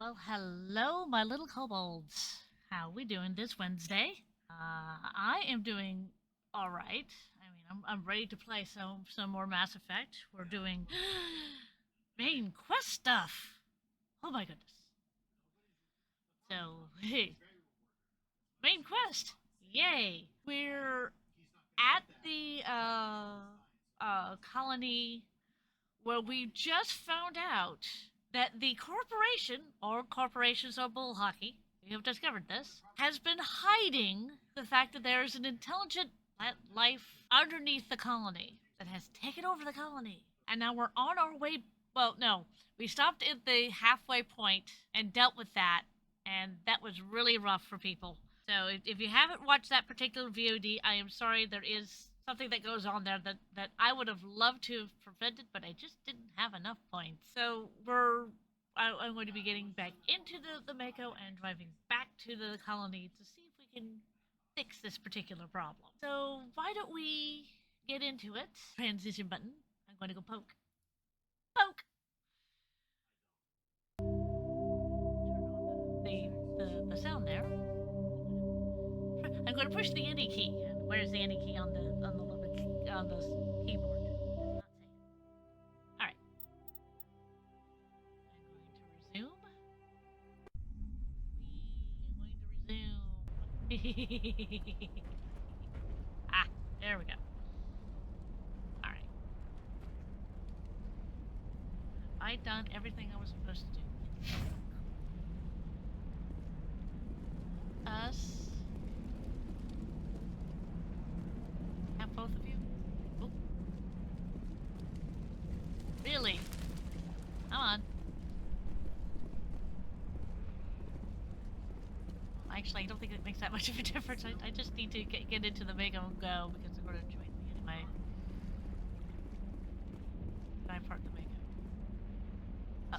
Well, hello, my little kobolds. How we doing this Wednesday? I am doing all right. I mean, I'm ready to play some more Mass Effect. We're doing main quest stuff. Oh my goodness. So, hey, main quest. Yay. We're at the colony where we just found out that the corporation, or corporations are bull hockey, we have discovered this, has been hiding the fact that there is an intelligent life underneath the colony that has taken over the colony. And now we're on our way. Well, no, we stopped at the halfway point and dealt with that, and that was really rough for people. So if you haven't watched that particular VOD, I am sorry. There is something that goes on there that I would have loved to have prevented, but I just didn't have enough points. So I'm going to be getting back into the Mako and driving back to the colony to see if we can fix this particular problem. So why don't we get into it? Transition button. I'm going to go poke. Poke! Turn on the sound there. I'm going to push the any key. And where's the any key on the keyboard? Not saying. All right. I'm going to resume. Ah, there we go. All right. I done everything I was supposed to do. Us. Have both of you? Oh. Really? Come on. Actually, I don't think it makes that much of a difference. I just need to get into the Mako and go because they're going to join me anyway. Can I park the Mako? Oh,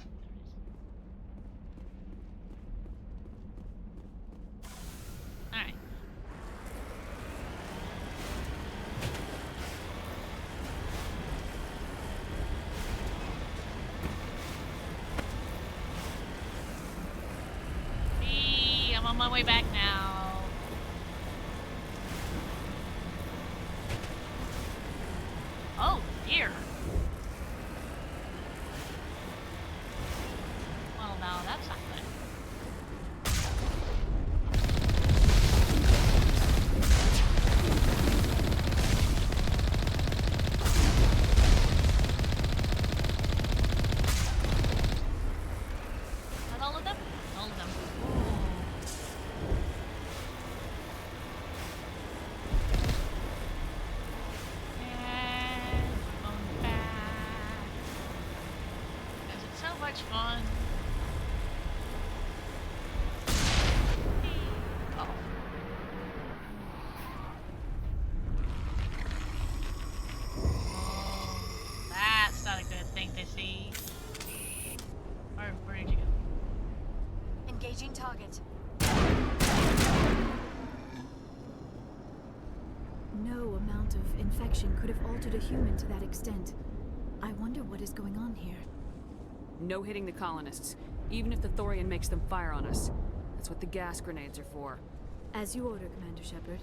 there it is. Alright. I'm on my way back now. Oh, dear. Well, now that's not good. Is that all of them? All of them. Much fun. Oh. Oh, that's not a good thing to see. Where did you go? Engaging target. No amount of infection could have altered a human to that extent. I wonder what is going on here. No hitting the colonists, even if the Thorian makes them fire on us. That's what the gas grenades are for. As you order, Commander Shepard.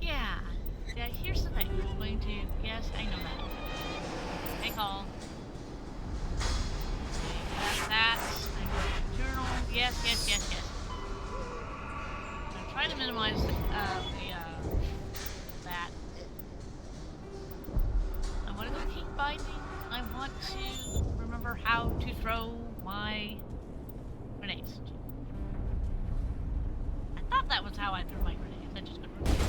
Yeah. Yeah, here's the thing. I'm going to... Yes, I know that. Take all. Got that. I'm going to journal. Yes. I'm going to try to minimize that. I want to go keep binding. I want to remember how to throw my grenades. I thought that was how I threw my grenades. I just couldn't remember.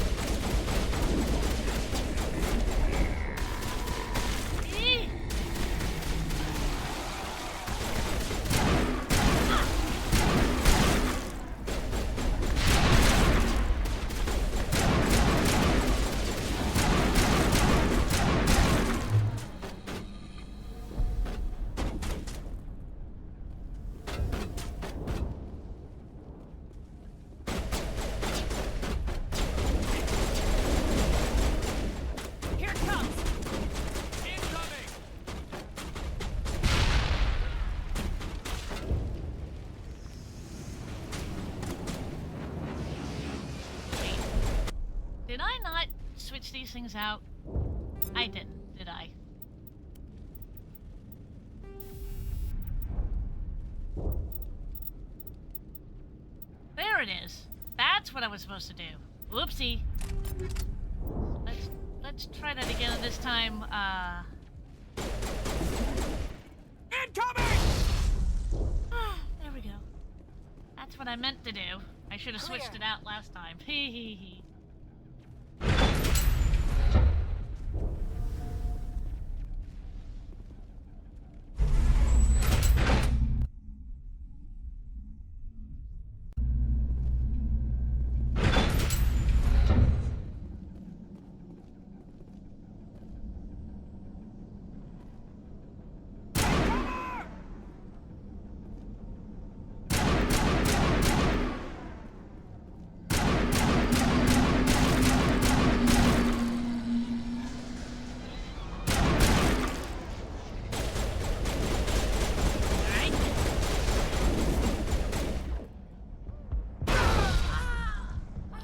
these things out? I didn't, did I? There it is. That's what I was supposed to do. Whoopsie. Let's try that again this time. Incoming! There we go. That's what I meant to do. I should have switched it out last time. Hee hee hee.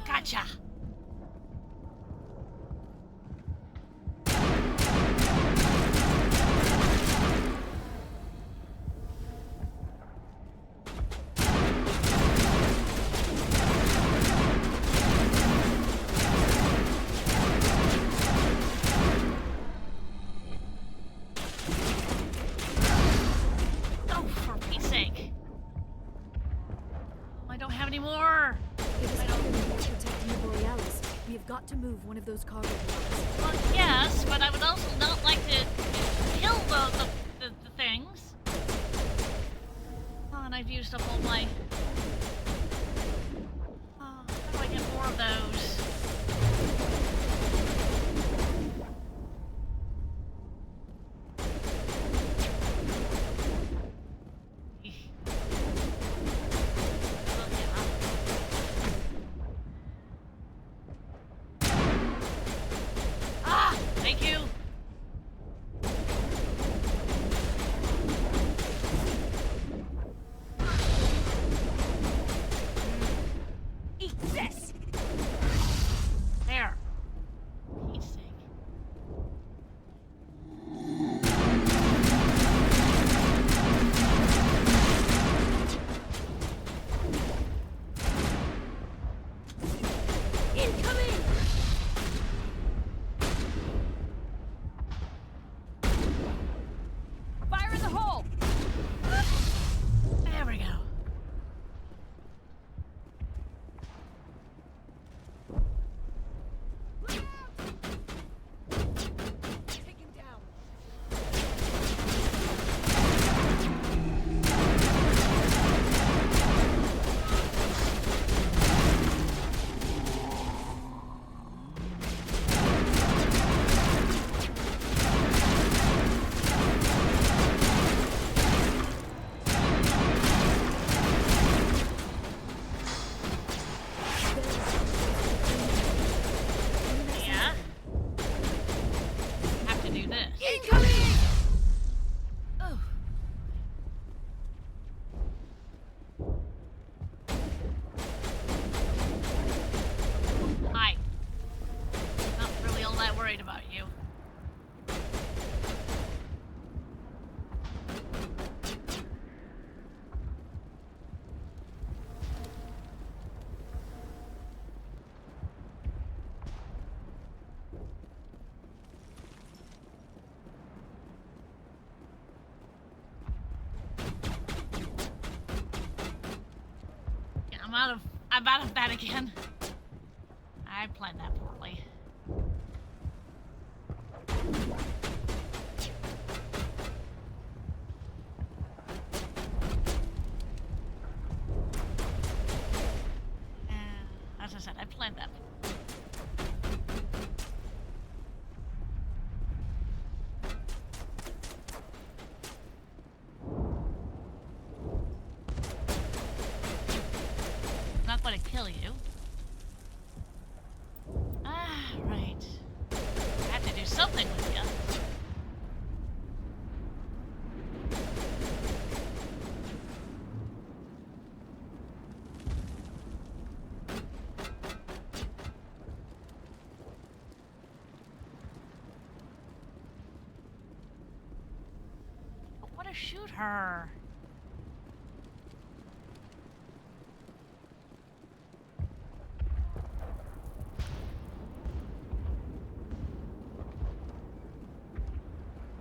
Gotcha! Oh, for Pete's sake. I don't have any more. It is clear that we are protecting the Borealis. We have got to move one of those cargo blocks. Well, yes, but I would also not like to kill the things. Oh, and I've used up all my... Oh, how do I get more of those? Thank you. Eat this! There. Pete's sake. Incoming! Fire in the hole! There we go. Taken down. Yeah. Have to do this. Incoming! Oh. Hi. Not really all that worried about you. Yeah, I'm out of that again. I planned that poorly. As I said, I planned that. Not going to kill you. Ah, right. I have to do something with you. gonna shoot her.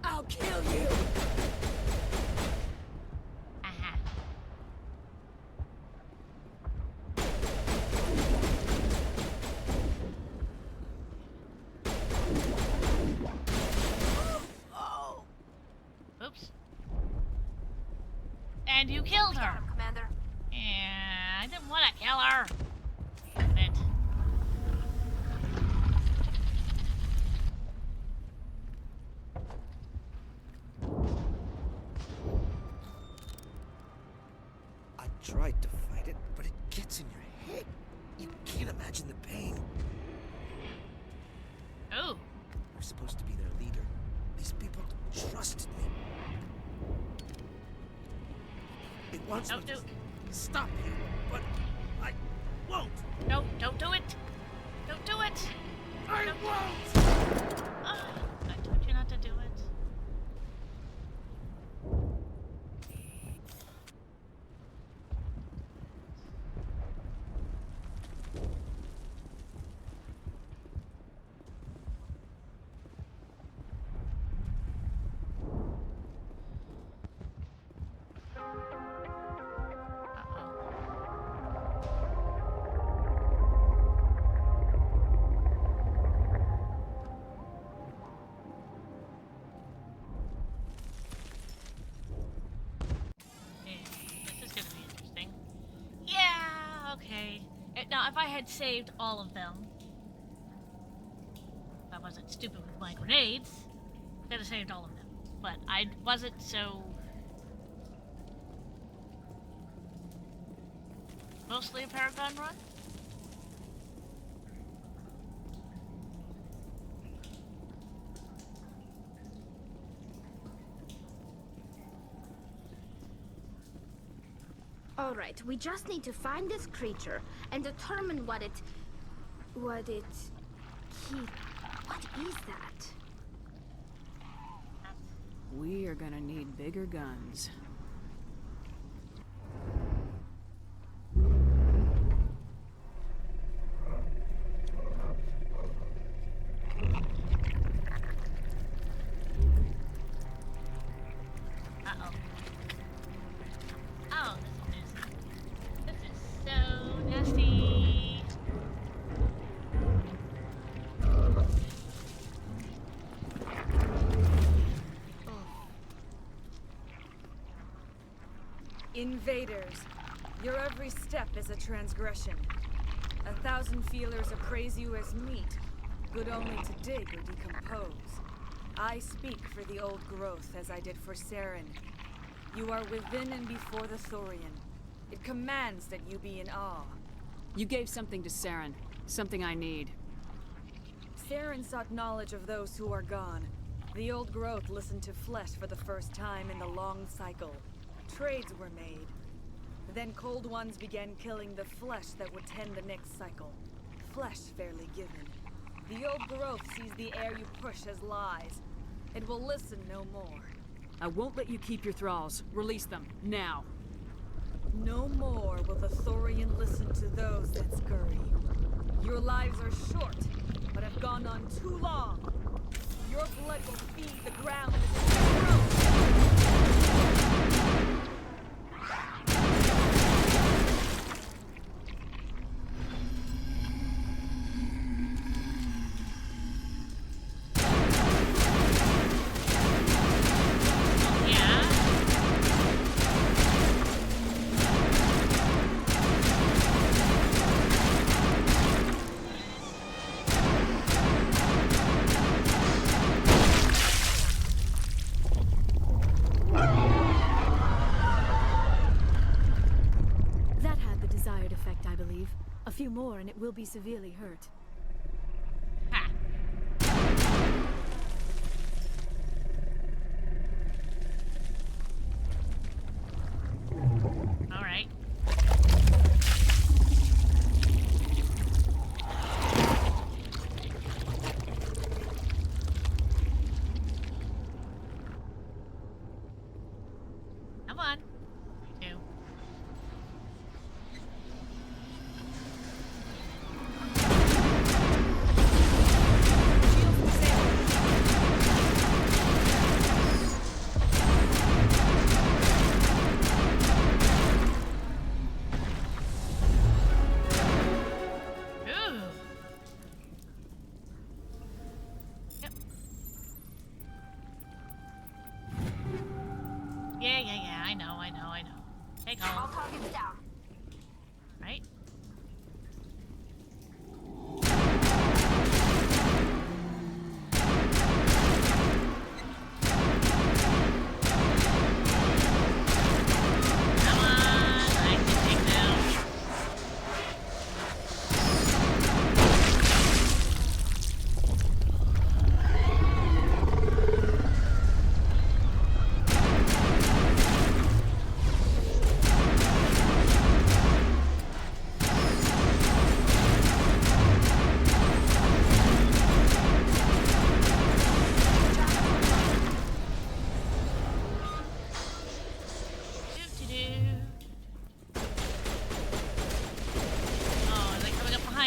I'll kill you! Aha. Oh! Oops. And you killed her. Commander. Yeah, I didn't want to kill her. Damn it. I tried to fight it, but it gets in your head. You can't imagine the pain. Oh. I'm supposed to be their leader. These people trusted me. It wants Don't me do. to stop you, but I won't. No, don't do it. Don't do it. I won't! I told you not to do it. This is gonna be interesting. Yeah, okay. Now, if I had saved all of them, if I wasn't stupid with my grenades, I could have saved all of them. But I wasn't, so... Mostly a Paragon run? All right, we just need to find this creature and determine what it What is that? We are gonna need bigger guns. Uh-oh. Oh, this is so nasty. Invaders, your every step is a transgression. 1,000 feelers appraise you as meat, good only to dig or decompose. I speak for the old growth as I did for Saren. You are within and before the Thorian. It commands that you be in awe. You gave something to Saren. Something I need. Saren sought knowledge of those who are gone. The old growth listened to flesh for the first time in the long cycle. Trades were made. Then Cold Ones began killing the flesh that would tend the next cycle. Flesh fairly given. The old growth sees the air you push as lies. It will listen no more. I won't let you keep your thralls. Release them, now. No more will the Thorian listen to those that scurry. Your lives are short, but have gone on too long. Your blood will feed the ground as it grows. Yeah. That had the desired effect, I believe. A few more and it will be severely hurt. Ha. All right.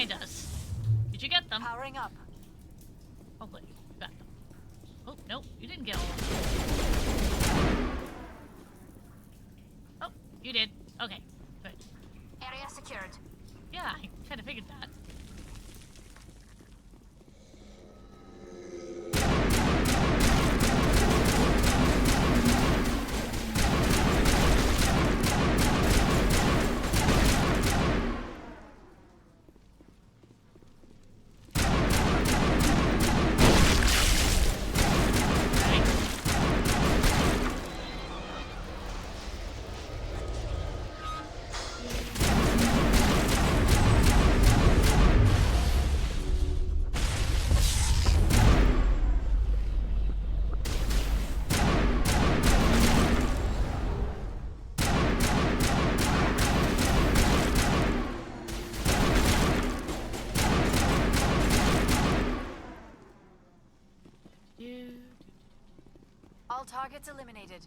behind us. Did you get them? Powering up. Oh, good. You got them. Oh, nope. You didn't get all of them. Oh, you did. Okay, good. Area secured. Yeah, I kind of figured that. All targets eliminated.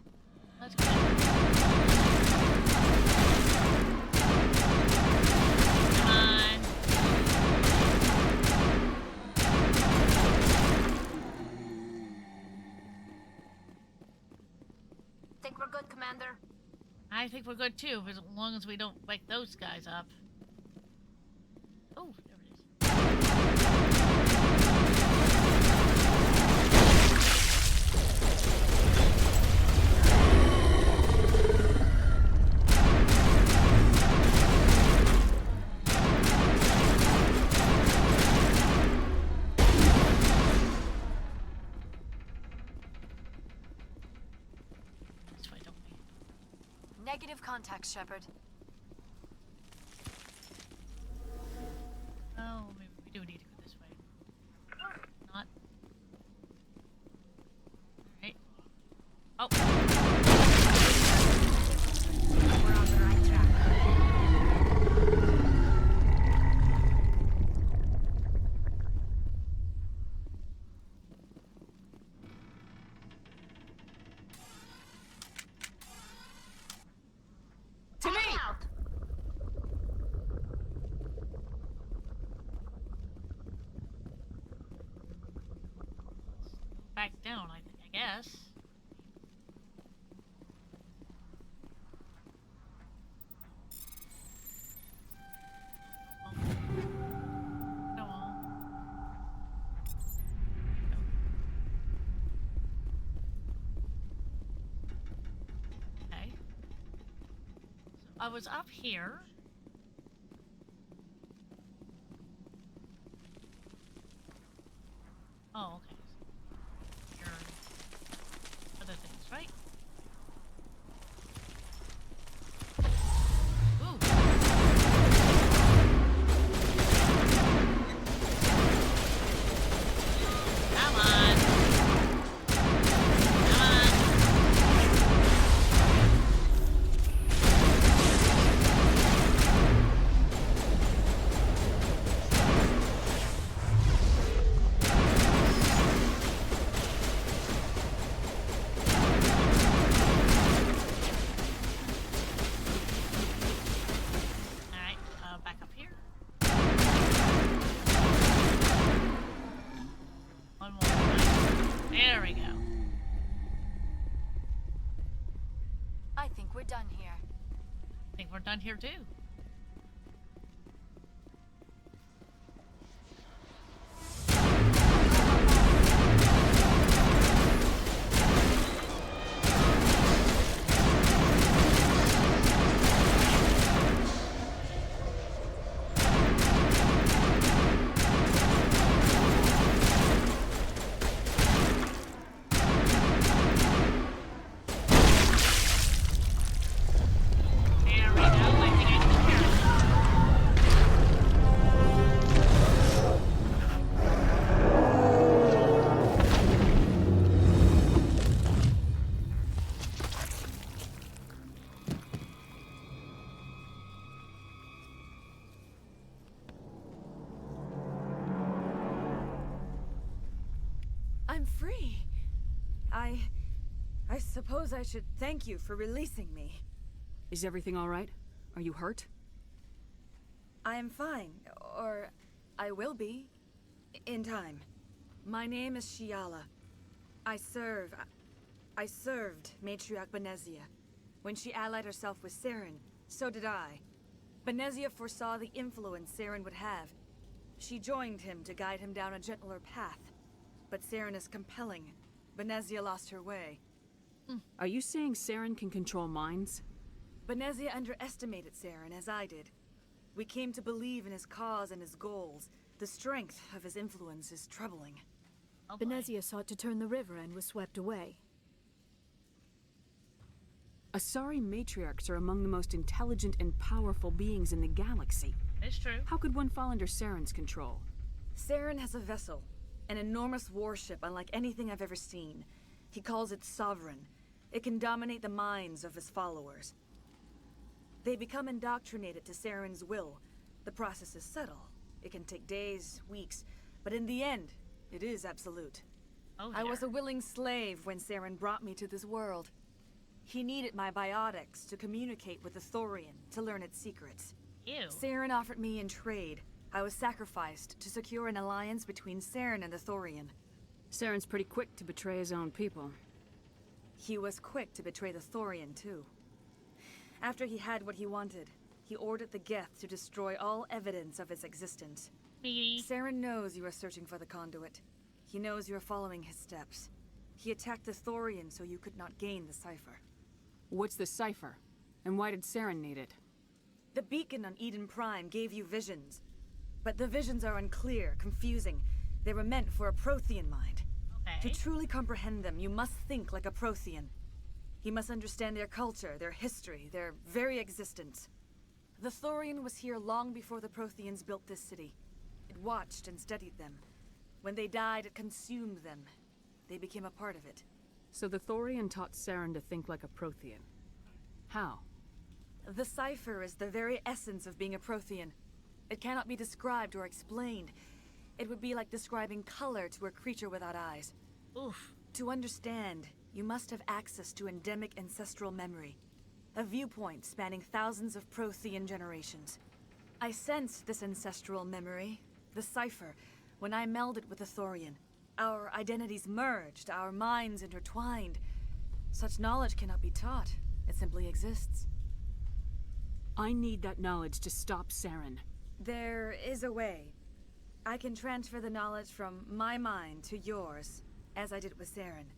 Let's go. Come on. Think we're good, Commander? I think we're good too, as long as we don't wake those guys up. Oh, there it is. This way, don't we? Negative contact, Shepard. Oh, maybe we do need to go this way. Not. Alright. Oh. We're on the right track. To me! Out! Back down, I guess. Come on. Okay. So I was up here. Oh, okay. Here are other things, right? Ooh. Come on. Come on. Alright, back up here. One more. There we go. I think we're done here. I think we're done here too. There we go. I think I took care of it. I'm free. I suppose I should thank you for releasing me. Is everything all right? Are you hurt? I am fine, or I will be. In time. My name is Shiala. I served Matriarch Benezia. When she allied herself with Saren, so did I. Benezia foresaw the influence Saren would have. She joined him to guide him down a gentler path. But Saren is compelling. Benezia lost her way. Are you saying Saren can control minds? Benezia underestimated Saren, as I did. We came to believe in his cause and his goals. The strength of his influence is troubling. Oh boy. Benezia sought to turn the river and was swept away. Asari matriarchs are among the most intelligent and powerful beings in the galaxy. It's true. How could one fall under Saren's control? Saren has a vessel, an enormous warship unlike anything I've ever seen. He calls it Sovereign. It can dominate the minds of his followers. They become indoctrinated to Saren's will. The process is subtle. It can take days, weeks, but in the end, it is absolute. Oh, I was dear. a willing slave when Saren brought me to this world. He needed my biotics to communicate with the Thorian, to learn its secrets. Ew. Saren offered me in trade. I was sacrificed to secure an alliance between Saren and the Thorian. Saren's pretty quick to betray his own people. He was quick to betray the Thorian, too. After he had what he wanted, he ordered the Geth to destroy all evidence of its existence. Me. Saren knows you are searching for the conduit. He knows you are following his steps. He attacked the Thorian so you could not gain the cipher. What's the cipher? And why did Saren need it? The beacon on Eden Prime gave you visions. But the visions are unclear, confusing. They were meant for a Prothean mind. Okay. To truly comprehend them, you must think like a Prothean. You must understand their culture, their history, their very existence. The Thorian was here long before the Protheans built this city. It watched and studied them. When they died, it consumed them. They became a part of it. So the Thorian taught Saren to think like a Prothean. How? The cipher is the very essence of being a Prothean. It cannot be described or explained. It would be like describing color to a creature without eyes. Oof. To understand, you must have access to endemic ancestral memory. A viewpoint spanning thousands of Prothean generations. I sensed this ancestral memory, the cipher, when I melded with the Thorian. Our identities merged, our minds intertwined. Such knowledge cannot be taught. It simply exists. I need that knowledge to stop Saren. There is a way. I can transfer the knowledge from my mind to yours, as I did with Saren.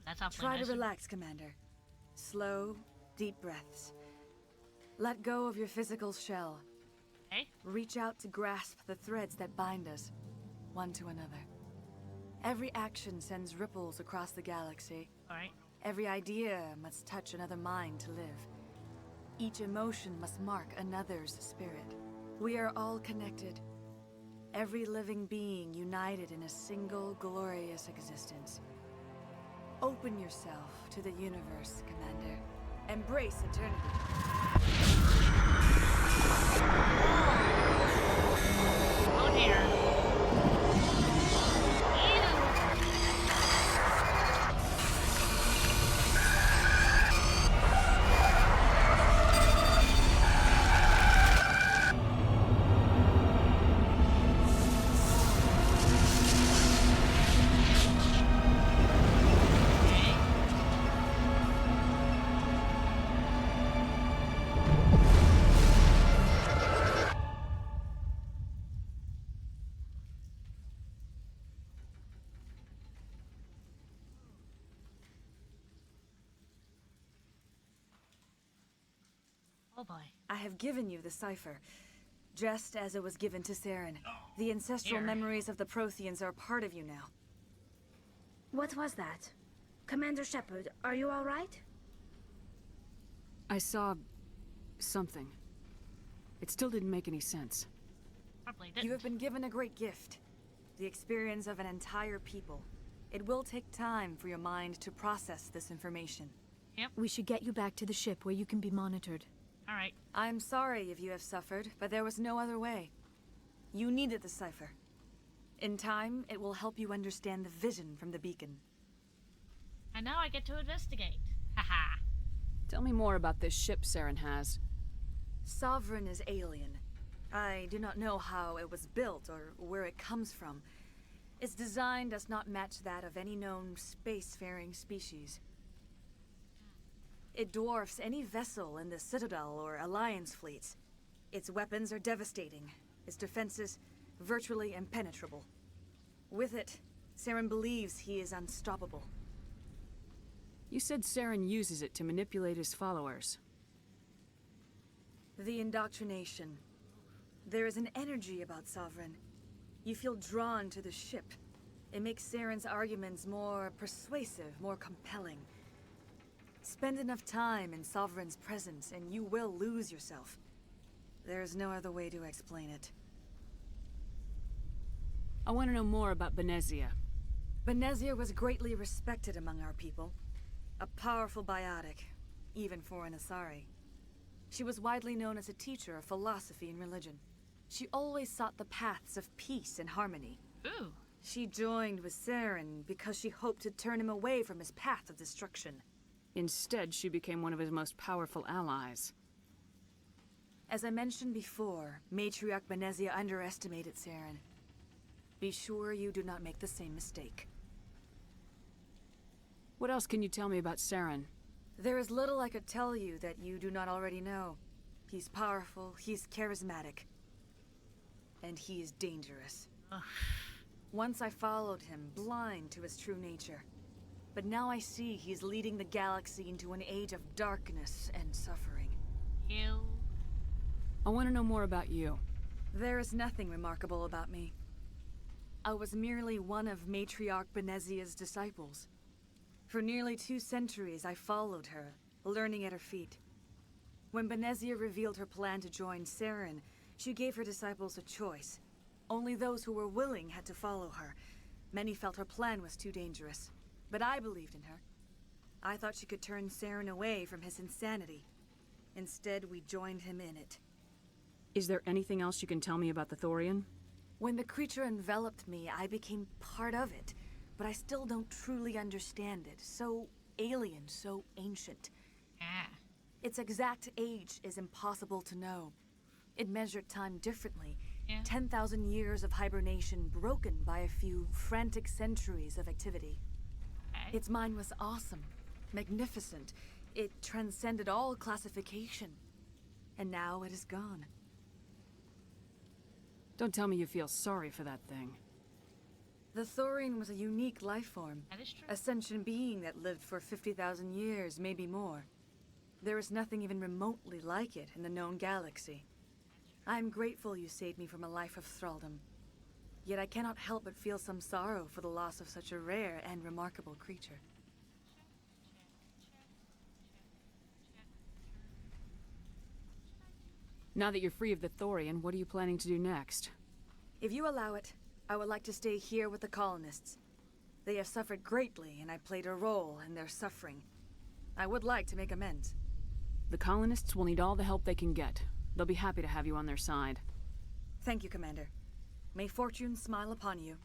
That's awfully Try nice. to relax, Commander. Slow, deep breaths. Let go of your physical shell. Okay. Reach out to grasp the threads that bind us, one to another. Every action sends ripples across the galaxy. All right. Every idea must touch another mind to live. Each emotion must mark another's spirit. We are all connected. Every living being united in a single glorious existence. Open yourself to the universe, Commander. Embrace eternity. Oh dear. Oh boy. I have given you the cipher, just as it was given to Saren. The ancestral Here. memories of the Protheans are a part of you now. What was that? Commander Shepard, are you all right? I saw... something. It still didn't make any sense. Probably didn't. You have been given a great gift. The experience of an entire people. It will take time for your mind to process this information. We should get you back to the ship where you can be monitored. All right. I'm sorry if you have suffered, but there was no other way. You needed the cipher. In time, it will help you understand the vision from the beacon. And now I get to investigate. Haha. Tell me more about this ship Saren has. Sovereign is alien. I do not know how it was built or where it comes from. Its design does not match that of any known spacefaring species. It dwarfs any vessel in the Citadel or Alliance fleets. Its weapons are devastating, its defenses virtually impenetrable. With it, Saren believes he is unstoppable. You said Saren uses it to manipulate his followers. The indoctrination. There is an energy about Sovereign. You feel drawn to the ship. It makes Saren's arguments more persuasive, more compelling. Spend enough time in Sovereign's presence and you will lose yourself. There's no other way to explain it. I want to know more about Benezia. Benezia was greatly respected among our people. A powerful biotic, even for an Asari. She was widely known as a teacher of philosophy and religion. She always sought the paths of peace and harmony. Ooh. She joined with Saren because she hoped to turn him away from his path of destruction. Instead, she became one of his most powerful allies. As I mentioned before, Matriarch Benezia underestimated Saren. Be sure you do not make the same mistake. What else can you tell me about Saren? There is little I could tell you that you do not already know. He's powerful, he's charismatic, and he is dangerous. Once I followed him, blind to his true nature. But now I see he's leading the galaxy into an age of darkness and suffering. You. I want to know more about you. There is nothing remarkable about me. I was merely one of Matriarch Benezia's disciples. For nearly 2 centuries, I followed her, learning at her feet. When Benezia revealed her plan to join Saren, she gave her disciples a choice. Only those who were willing had to follow her. Many felt her plan was too dangerous, but I believed in her. I thought she could turn Saren away from his insanity. Instead, we joined him in it. Is there anything else you can tell me about the Thorian? When the creature enveloped me, I became part of it, but I still don't truly understand it. So alien, so ancient. Ah. Its exact age is impossible to know. It measured time differently. Yeah. 10,000 years of hibernation broken by a few frantic centuries of activity. Okay. Its mind was awesome, magnificent. It transcended all classification. And now it is gone. Don't tell me you feel sorry for that thing. The Thorian was a unique life form. That is true. A sentient being that lived for 50,000 years, maybe more. There is nothing even remotely like it in the known galaxy. I'm grateful you saved me from a life of thraldom. Yet I cannot help but feel some sorrow for the loss of such a rare and remarkable creature. Now that you're free of the Thorian, what are you planning to do next? If you allow it, I would like to stay here with the colonists. They have suffered greatly, and I played a role in their suffering. I would like to make amends. The colonists will need all the help they can get. They'll be happy to have you on their side. Thank you, Commander. May fortune smile upon you.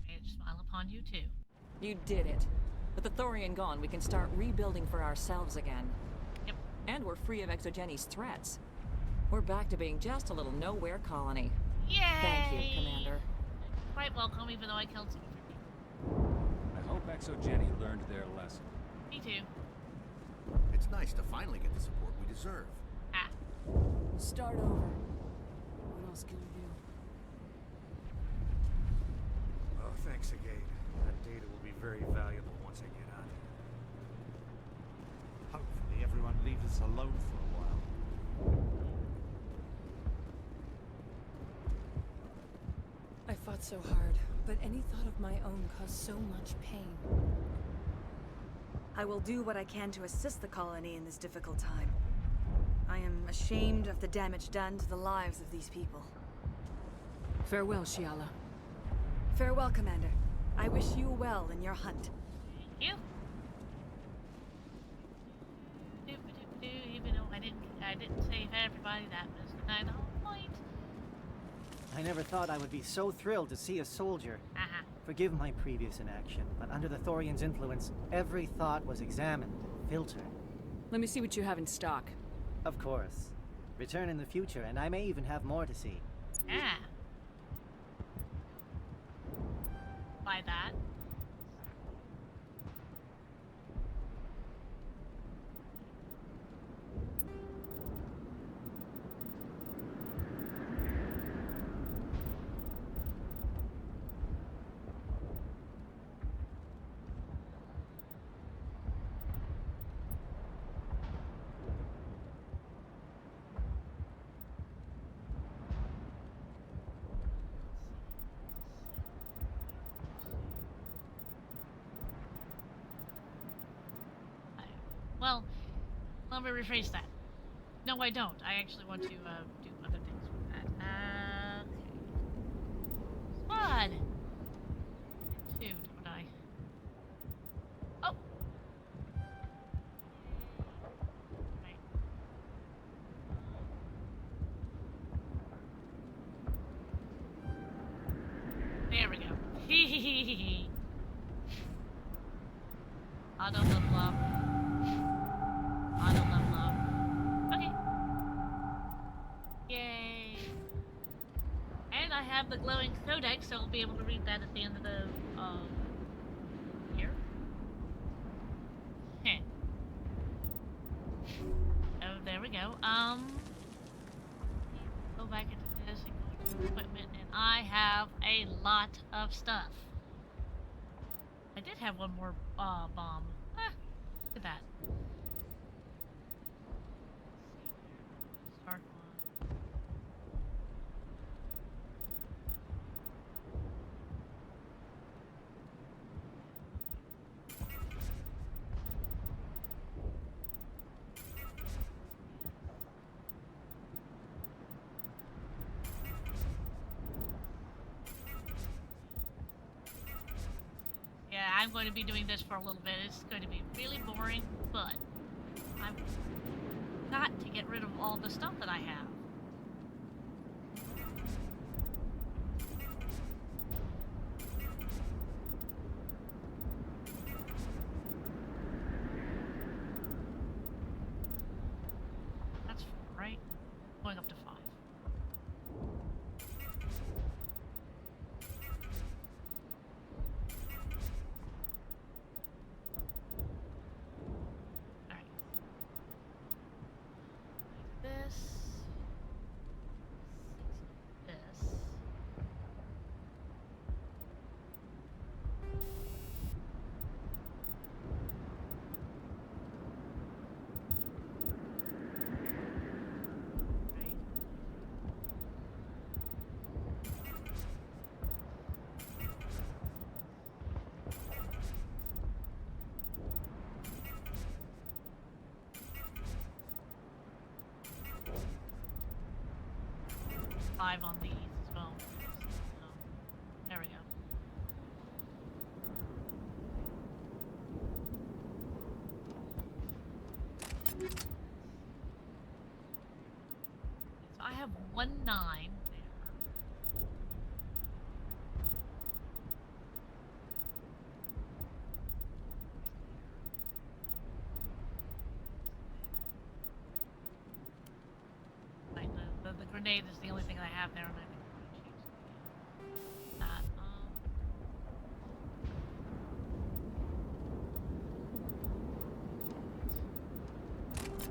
May it smile upon you too. You did it. With the Thorian gone, we can start rebuilding for ourselves again. Yep. And we're free of Exogeni's threats. We're back to being just a little nowhere colony. Yay! Thank you, Commander. Quite welcome, even though I killed some people. I hope Exogeni learned their lesson. Me too. It's nice to finally get the support we deserve. Ah. Start over. What else can you do? Oh, thanks again. That data will be very valuable once I get out. Hopefully everyone leaves us alone for a while. I fought so hard, but any thought of my own caused so much pain. I will do what I can to assist the colony in this difficult time. I am ashamed of the damage done to the lives of these people. Farewell, Shiala. Farewell, Commander. I wish you well in your hunt. Thank you. Doop-a-doop-a-doo, even though I didn't save everybody, that was kind of the whole point. I never thought I would be so thrilled to see a soldier. Uh-huh. Forgive my previous inaction, but under the Thorian's influence, every thought was examined and filtered. Let me see what you have in stock. Of course. Return in the future, and I may even have more to see. Yeah. By that. Well, let me rephrase that. No, I don't. I actually want to do other things with that. Okay. Squad! Two, don't I? Oh! Right. There we go. Hee hee hee hee hee. Auto level up. Auto level up. Okay. Yay. And I have the glowing codex, so I'll be able to read that at the end of the, here. Heh. Oh, there we go. Go back into this and go into equipment, and I have a lot of stuff. I did have one more, bomb. Ah, look at that. Start one. Yeah, I'm going to be doing this for a little bit. It's going to be really boring, but I've got to get rid of all the stuff that I have. That's 4, right? Going up to 5. Five on these as well. So, there we go. So I have 1 9 there. Right, the grenade is the only thing I have there, and I think I'm going to change that.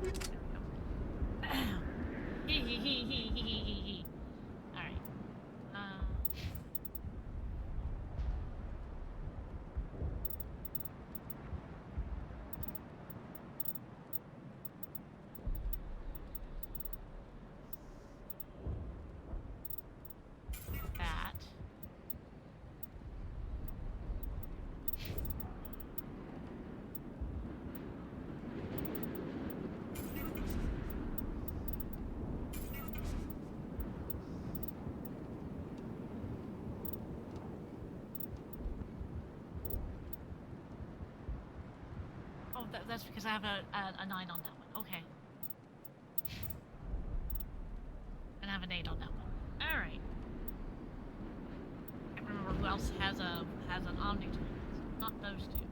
There we go. Hee hee hee hee hee hee hee hee. Alright. That. Oh, that's because I have a 9 on that one. Okay. And I have an 8 on that one. All right. Can't remember who else has an Omni tool. Not those two.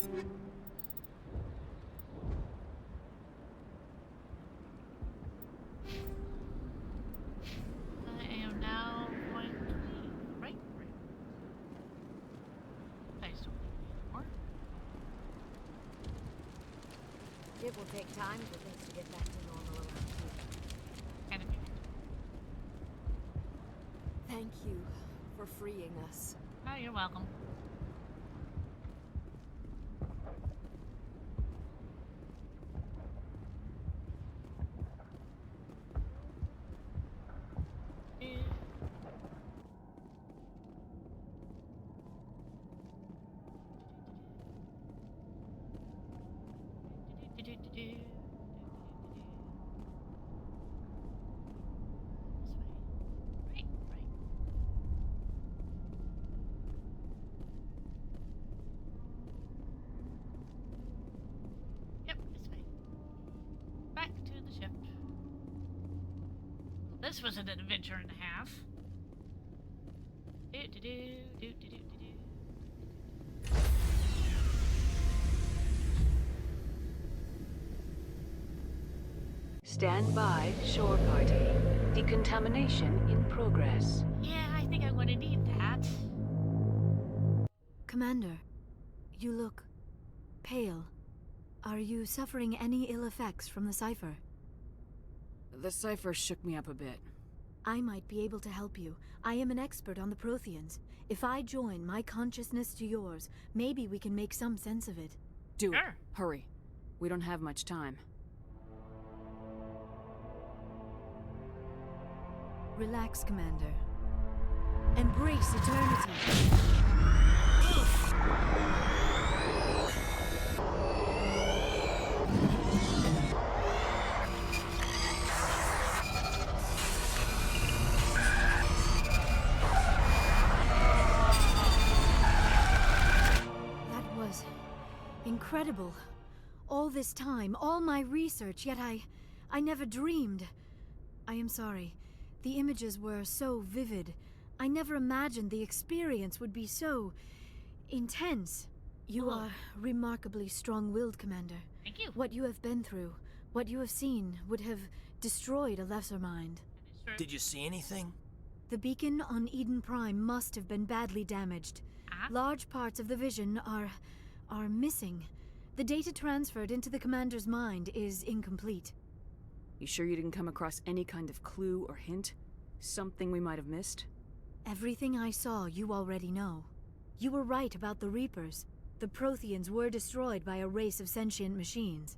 I am now going to leave, right? I still need more. It will take time for things to get back to normal around here. Kind of. Thank you for freeing us. Oh, you're welcome. Right, right. Yep, this way. Back to the ship. This was an adventure and a half. Do. Stand by, shore party. Decontamination in progress. Yeah, I think I'm gonna need that. Commander, you look pale. Are you suffering any ill effects from the cipher? The cipher shook me up a bit. I might be able to help you. I am an expert on the Protheans. If I join my consciousness to yours, maybe we can make some sense of it. Do it. Hurry. We don't have much time. Relax, Commander. Embrace eternity. That was incredible. All this time, all my research, yet I never dreamed. I am sorry. The images were so vivid. I never imagined the experience would be so intense. You are remarkably strong-willed, Commander. Thank you. What you have been through, what you have seen, would have destroyed a lesser mind. Did you see anything? The beacon on Eden Prime must have been badly damaged. Large parts of the vision are missing. The data transferred into the Commander's mind is incomplete. You sure you didn't come across any kind of clue or hint? Something we might have missed? Everything I saw, you already know. You were right about the Reapers. The Protheans were destroyed by a race of sentient machines.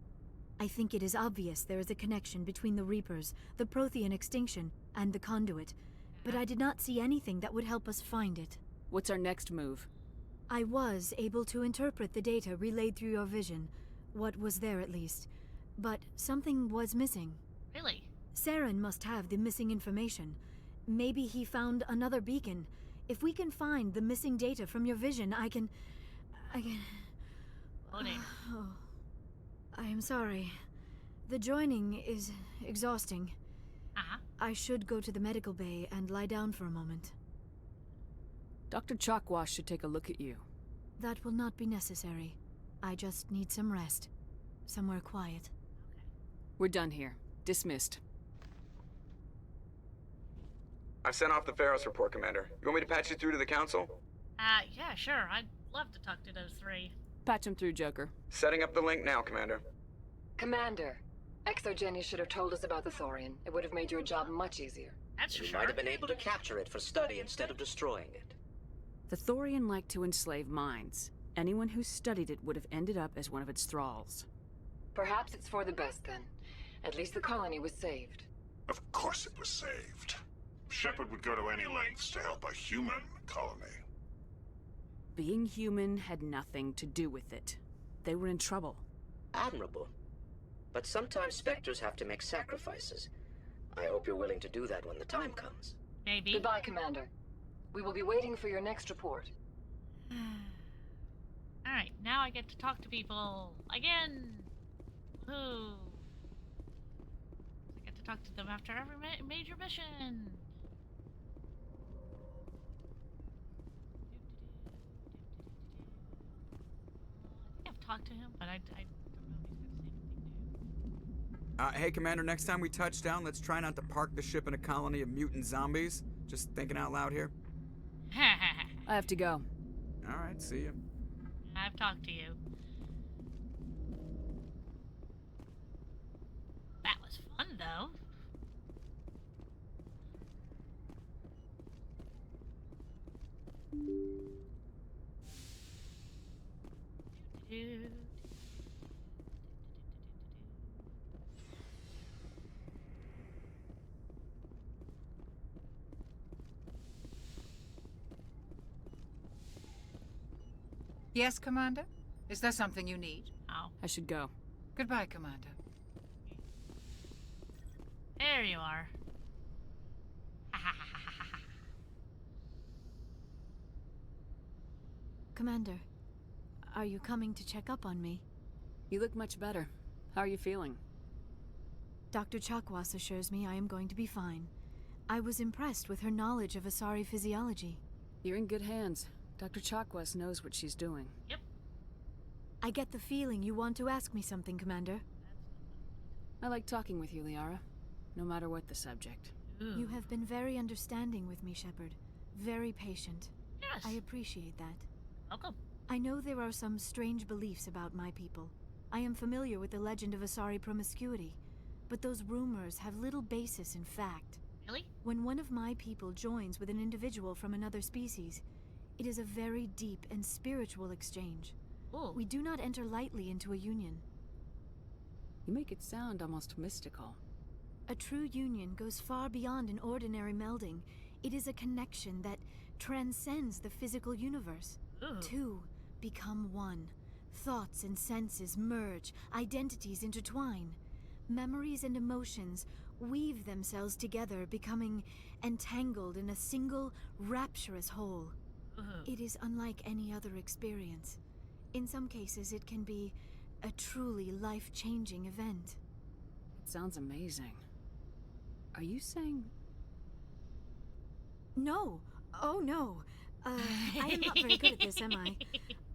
I think it is obvious there is a connection between the Reapers, the Prothean extinction, and the Conduit, but I did not see anything that would help us find it. What's our next move? I was able to interpret the data relayed through your vision, what was there at least, but something was missing. Really? Saren must have the missing information. Maybe he found another beacon. If we can find the missing data from your vision, I can... Loading. Oh, I am sorry. The joining is exhausting. I should go to the medical bay and lie down for a moment. Dr. Chalkwash should take a look at you. That will not be necessary. I just need some rest. Somewhere quiet. We're done here. Dismissed. I've sent off the Pharos report, Commander. You want me to patch you through to the Council? Yeah, sure. I'd love to talk to those three. Patch him through, Joker. Setting up the link now, Commander. Commander, ExoGeni should have told us about the Thorian. It would have made your job much easier. That's We might have been able to capture it for study instead of destroying it. The Thorian liked to enslave minds. Anyone who studied it would have ended up as one of its thralls. Perhaps it's for the best then. At least the colony was saved. Of course it was saved. Shepard would go to any lengths to help a human colony. Being human had nothing to do with it. They were in trouble. Admirable. But sometimes Spectres have to make sacrifices. I hope you're willing to do that when the time comes. Maybe. Goodbye, Commander. We will be waiting for your next report. Alright, now I get to talk to people again. Woohoo. I get to talk to them after every major mission. I have talk to him, but I don't know if he's going to say anything Hey, Commander, next time we touch down, let's try not to park the ship in a colony of mutant zombies. Just thinking out loud here. new. I have to go. All right, see you. I've talked to you. That was fun, though. Yes, Commander? Is there something you need? Oh. I should go. Goodbye, Commander. There you are. Commander, are you coming to check up on me? You look much better. How are you feeling? Dr. Chakwas assures me I am going to be fine. I was impressed with her knowledge of Asari physiology. You're in good hands. Dr. Chakwas knows what she's doing. Yep. I get the feeling you want to ask me something, Commander. I like talking with you, Liara. No matter what the subject. You have been very understanding with me, Shepard. Very patient. Yes. I appreciate that. Welcome. I know there are some strange beliefs about my people. I am familiar with the legend of Asari promiscuity, but those rumors have little basis in fact. Really? When one of my people joins with an individual from another species, it is a very deep and spiritual exchange. Ooh. We do not enter lightly into a union. You make it sound almost mystical. A true union goes far beyond an ordinary melding. It is a connection that transcends the physical universe. Ooh. Two become one. Thoughts and senses merge, identities intertwine. Memories and emotions weave themselves together, becoming entangled in a single, rapturous whole. It is unlike any other experience. In some cases, it can be a truly life-changing event. It sounds amazing. Are you saying... No! Oh, no! I am not very good at this, am I?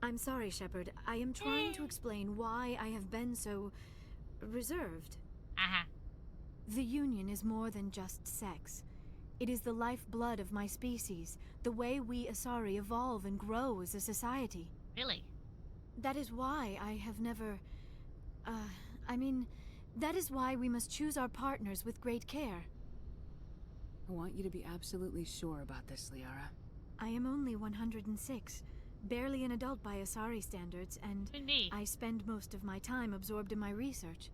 I'm sorry, Shepard. I am trying to explain why I have been so... reserved. The Union is more than just sex. It is the lifeblood of my species, the way we Asari evolve and grow as a society. Really? That is why I have never... that is why we must choose our partners with great care. I want you to be absolutely sure about this, Liara. I am only 106, barely an adult by Asari standards, and Indeed. I spend most of my time absorbed in my research.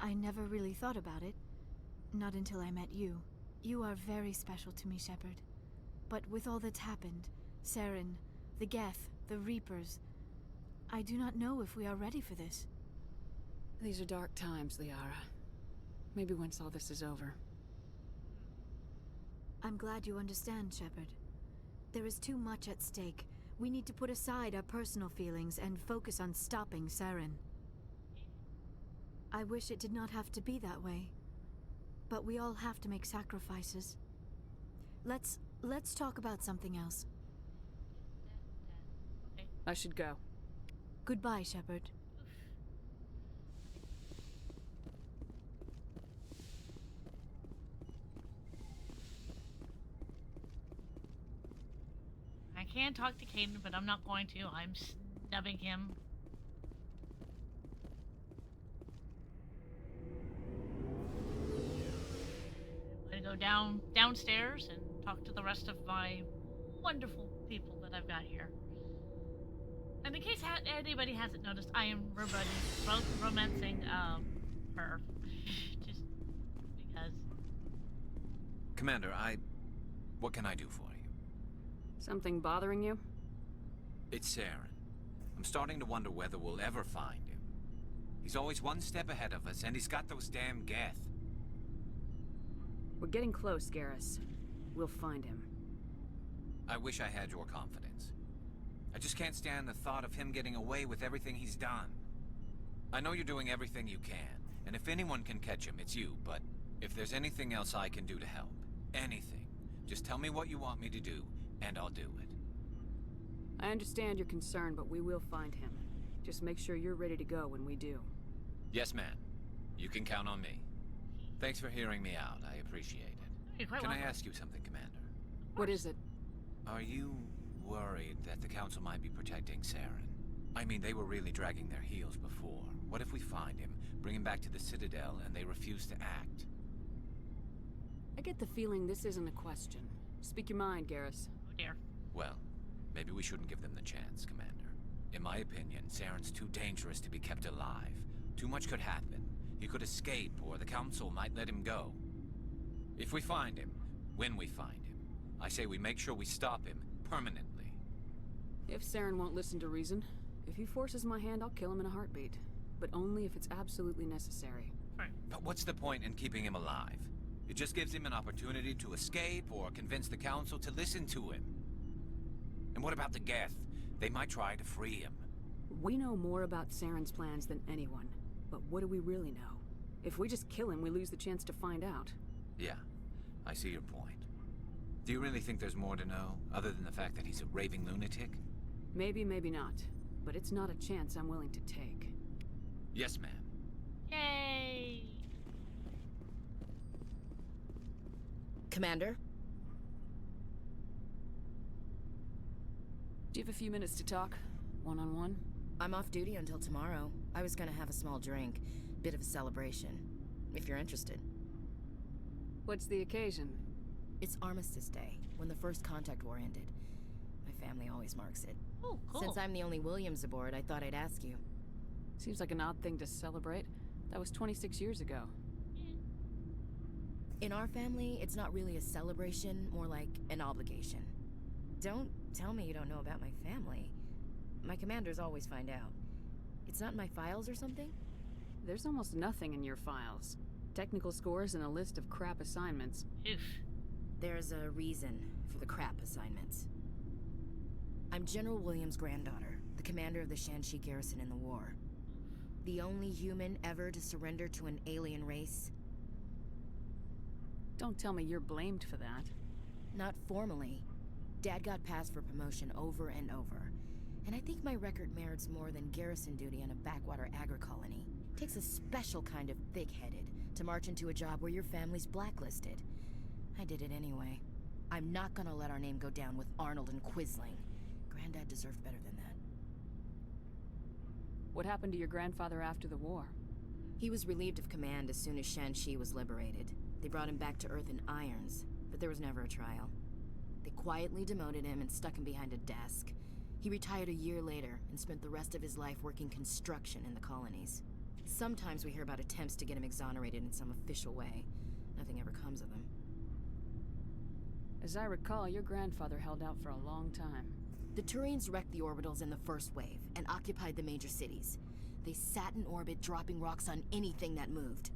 I never really thought about it. Not until I met you. You are very special to me, Shepard. But with all that's happened, Saren, the Geth, the Reapers, I do not know if we are ready for this. These are dark times, Liara. Maybe once all this is over. I'm glad you understand, Shepard. There is too much at stake. We need to put aside our personal feelings and focus on stopping Saren. I wish it did not have to be that way. But we all have to make sacrifices. Let's talk about something else. I should go. Goodbye, Shepard. I can talk to Kaidan, but I'm not going to. I'm snubbing him. I'm gonna go downstairs and talk to the rest of my wonderful people that I've got here. And in case anybody hasn't noticed, I am romancing her. Just because. Commander, what can I do for you? Something bothering you? It's Saren. I'm starting to wonder whether we'll ever find him. He's always one step ahead of us, and he's got those damn Geth. We're getting close, Garrus. We'll find him. I wish I had your confidence. I just can't stand the thought of him getting away with everything he's done. I know you're doing everything you can, and if anyone can catch him, it's you, but if there's anything else I can do to help, anything, just tell me what you want me to do, and I'll do it. I understand your concern, but we will find him. Just make sure you're ready to go when we do. Yes, ma'am. You can count on me. Thanks for hearing me out. I appreciate it. You're quite Can I welcome. ask you something, Commander? What is it? Are you worried that the Council might be protecting Saren? I mean, they were really dragging their heels before. What if we find him, bring him back to the Citadel, and they refuse to act? I get the feeling this isn't a question. Speak your mind, Garrus. Oh dear. Well, maybe we shouldn't give them the chance, Commander. In my opinion, Saren's too dangerous to be kept alive. Too much could happen. He could escape, or the Council might let him go. If we find him, when we find him, I say we make sure we stop him permanently. If Saren won't listen to reason, if he forces my hand, I'll kill him in a heartbeat. But only if it's absolutely necessary. Right. But what's the point in keeping him alive? It just gives him an opportunity to escape or convince the Council to listen to him. And what about the Geth? They might try to free him. We know more about Saren's plans than anyone. But what do we really know? If we just kill him, we lose the chance to find out. Yeah, I see your point. Do you really think there's more to know, other than the fact that he's a raving lunatic? Maybe, maybe not. But it's not a chance I'm willing to take. Yes, ma'am. Yay! Commander? Do you have a few minutes to talk? One-on-one? I'm off duty until tomorrow. I was gonna have a small drink. Bit of a celebration. If you're interested. What's the occasion? It's Armistice Day, when the First Contact War ended. My family always marks it. Oh, cool. Since I'm the only Williams aboard, I thought I'd ask you. Seems like an odd thing to celebrate. That was 26 years ago. In our family, it's not really a celebration, more like an obligation. Don't tell me you don't know about my family. My commanders always find out. It's not in my files or something? There's almost nothing in your files. Technical scores and a list of crap assignments. Oof. There's a reason for the crap assignments. I'm General Williams' granddaughter, the commander of the Shanxi garrison in the war. The only human ever to surrender to an alien race. Don't tell me you're blamed for that. Not formally. Dad got passed for promotion over and over. And I think my record merits more than garrison duty on a backwater agri-colony. Takes a special kind of thick-headed to march into a job where your family's blacklisted. I did it anyway. I'm not gonna let our name go down with Arnold and Quisling. Granddad deserved better than that. What happened to your grandfather after the war? He was relieved of command as soon as Shanxi was liberated. They brought him back to Earth in irons, but there was never a trial. They quietly demoted him and stuck him behind a desk. He retired a year later and spent the rest of his life working construction in the colonies. Sometimes we hear about attempts to get him exonerated in some official way. Nothing ever comes of them. As I recall, your grandfather held out for a long time. The Turians wrecked the orbitals in the first wave and occupied the major cities. They sat in orbit, dropping rocks on anything that moved.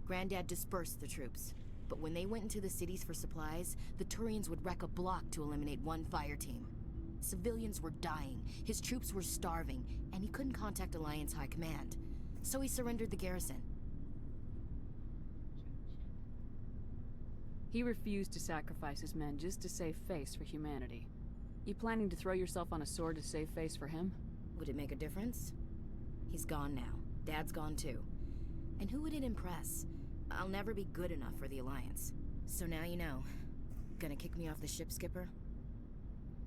Granddad dispersed the troops, but when they went into the cities for supplies, the Turians would wreck a block to eliminate one fire team. Civilians were dying, his troops were starving, and he couldn't contact Alliance High Command. So he surrendered the garrison. He refused to sacrifice his men just to save face for humanity. You planning to throw yourself on a sword to save face for him? Would it make a difference? He's gone now. Dad's gone too. And who would it impress? I'll never be good enough for the Alliance. So now you know. Gonna kick me off the ship, Skipper?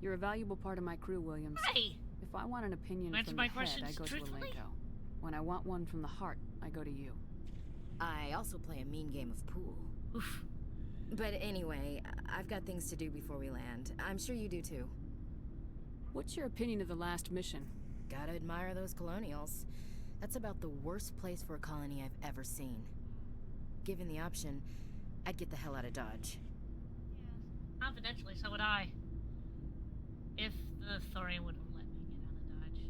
You're a valuable part of my crew, Williams. Hey! If I want an opinion Answer from my the head, questions I go truthfully? to Alenko. When I want one from the heart, I go to you. I also play a mean game of pool. Oof. But anyway, I've got things to do before we land. I'm sure you do too. What's your opinion of the last mission? Gotta admire those colonials. That's about the worst place for a colony I've ever seen. Given the option, I'd get the hell out of Dodge. Confidentially, so would I. If the Thorian would have let me get out of Dodge, I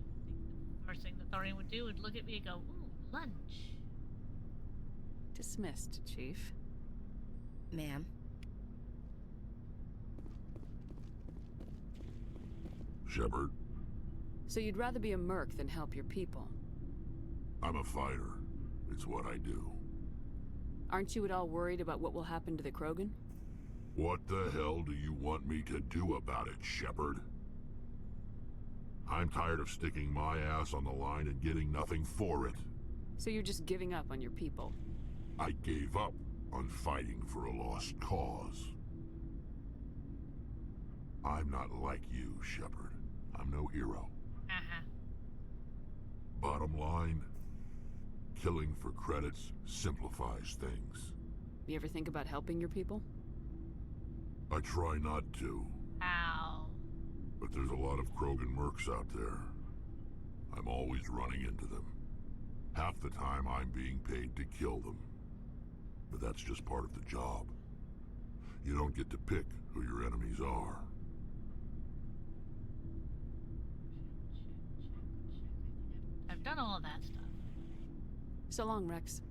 think the first thing the Thorian would do would look at me and go, ooh, lunch. Dismissed, Chief. Ma'am? Shepard, So you'd rather be a merc than help your people? I'm a fighter. It's what I do. Aren't you at all worried about what will happen to the Krogan? What the hell do you want me to do about it, Shepard? I'm tired of sticking my ass on the line and getting nothing for it. So you're just giving up on your people? I gave up on fighting for a lost cause. I'm not like you, Shepard. I'm no hero. Bottom line, killing for credits simplifies things. You ever think about helping your people? I try not to. Ow. But there's a lot of Krogan mercs out there. I'm always running into them. Half the time I'm being paid to kill them. But that's just part of the job. You don't get to pick who your enemies are. I've done all of that stuff. So long, Rex.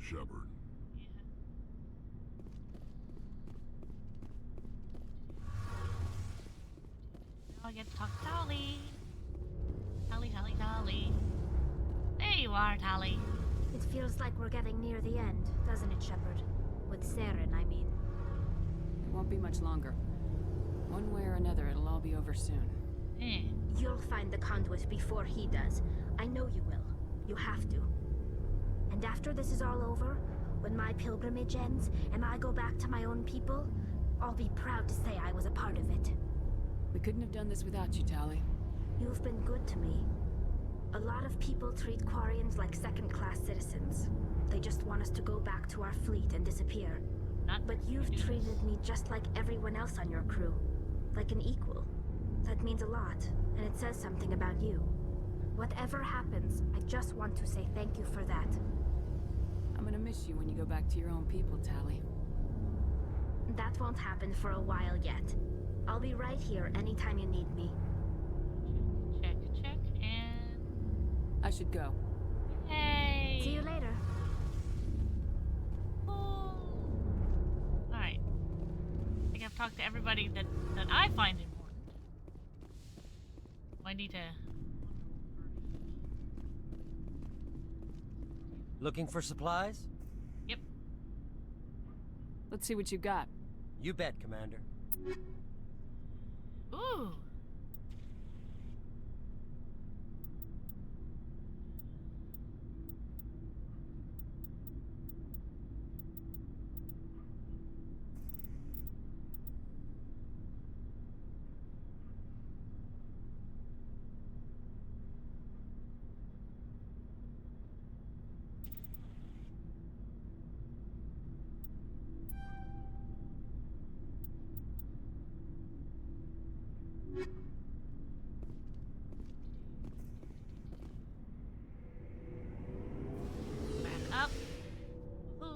Shepard. Now I get to talk to Tali. Tali. There you are, Tali. It feels like we're getting near the end, doesn't it, Shepard? With Saren, I mean. It won't be much longer. One way or another, it'll all be over soon. You'll find the conduit before he does. I know you will. You have to. And after this is all over, when my pilgrimage ends and I go back to my own people, I'll be proud to say I was a part of it. We couldn't have done this without you, Tali. You've been good to me. A lot of people treat Quarians like second-class citizens. They just want us to go back to our fleet and disappear. But you've treated me just like everyone else on your crew. Like an equal. That means a lot, and it says something about you. Whatever happens, I just want to say thank you for that. I'm gonna miss you when you go back to your own people, Tali. That won't happen for a while yet. I'll be right here anytime you need me. Check, and... I should go. Hey! See you later. Alright. I think I've talked to everybody that I find important. I need to... Looking for supplies? Yep. Let's see what you got. You bet, Commander. Ooh. Up. Ooh.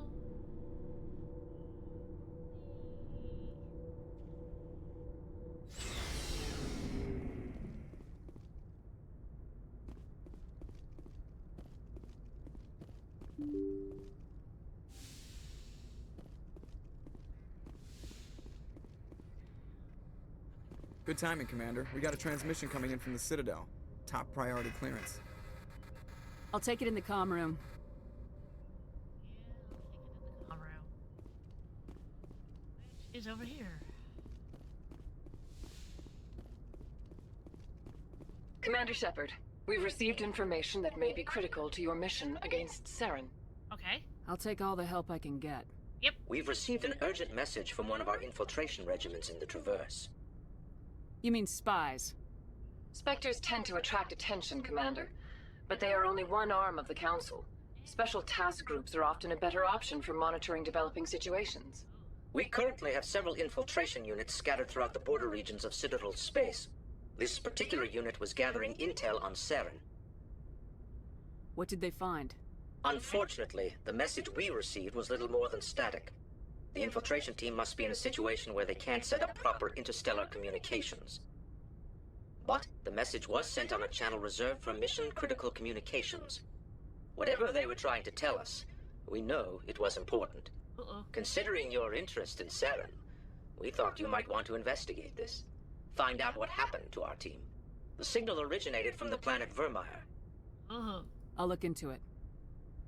Good timing, Commander. We got a transmission coming in from the Citadel. Top priority clearance. I'll take it in the comm room. Is over here. Commander Shepard, we've received information that may be critical to your mission against Saren. Okay. I'll take all the help I can get. Yep. We've received an urgent message from one of our infiltration regiments in the Traverse. You mean spies? Spectres tend to attract attention, Commander, but they are only one arm of the Council. Special task groups are often a better option for monitoring developing situations. We currently have several infiltration units scattered throughout the border regions of Citadel space. This particular unit was gathering intel on Saren. What did they find? Unfortunately, the message we received was little more than static. The infiltration team must be in a situation where they can't set up proper interstellar communications. But the message was sent on a channel reserved for mission-critical communications. Whatever they were trying to tell us, we know it was important. Considering your interest in Saren, we thought you might want to investigate this. Find out what happened to our team. The signal originated from the planet Vermeer. I'll look into it.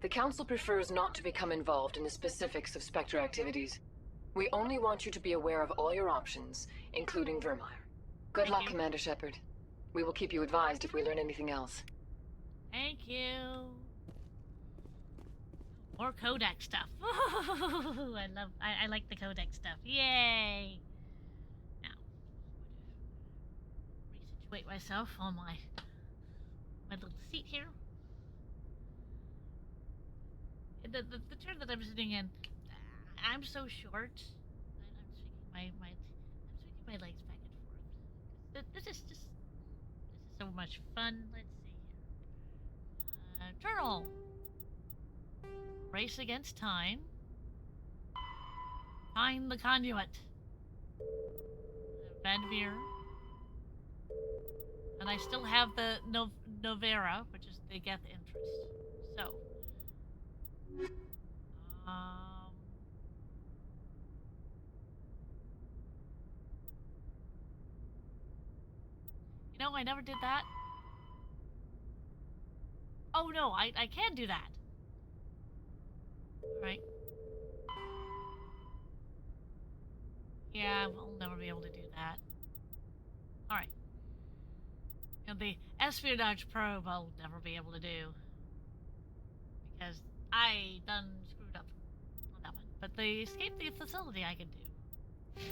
The Council prefers not to become involved in the specifics of Spectre activities. We only want you to be aware of all your options, including Vermeer. Good luck, Commander Shepard. We will keep you advised if we learn anything else. Thank you. More codex stuff. I like the codex stuff. Yay! Now, resituate myself on my little seat here. The turn that I'm sitting in, I'm so short. I'm swinging my legs back and forth. This is so much fun. Let's see here. Journal. Race against time. Find the conduit. Vanvir. And I still have the Novera, which is the Geth interest. So. You know, I never did that. Oh no, I can do that. Right. Yeah, we'll never be able to do that. Alright. And the espionage probe I'll never be able to do. Because I done screwed up on that one. But the escape the facility I can do. Okay.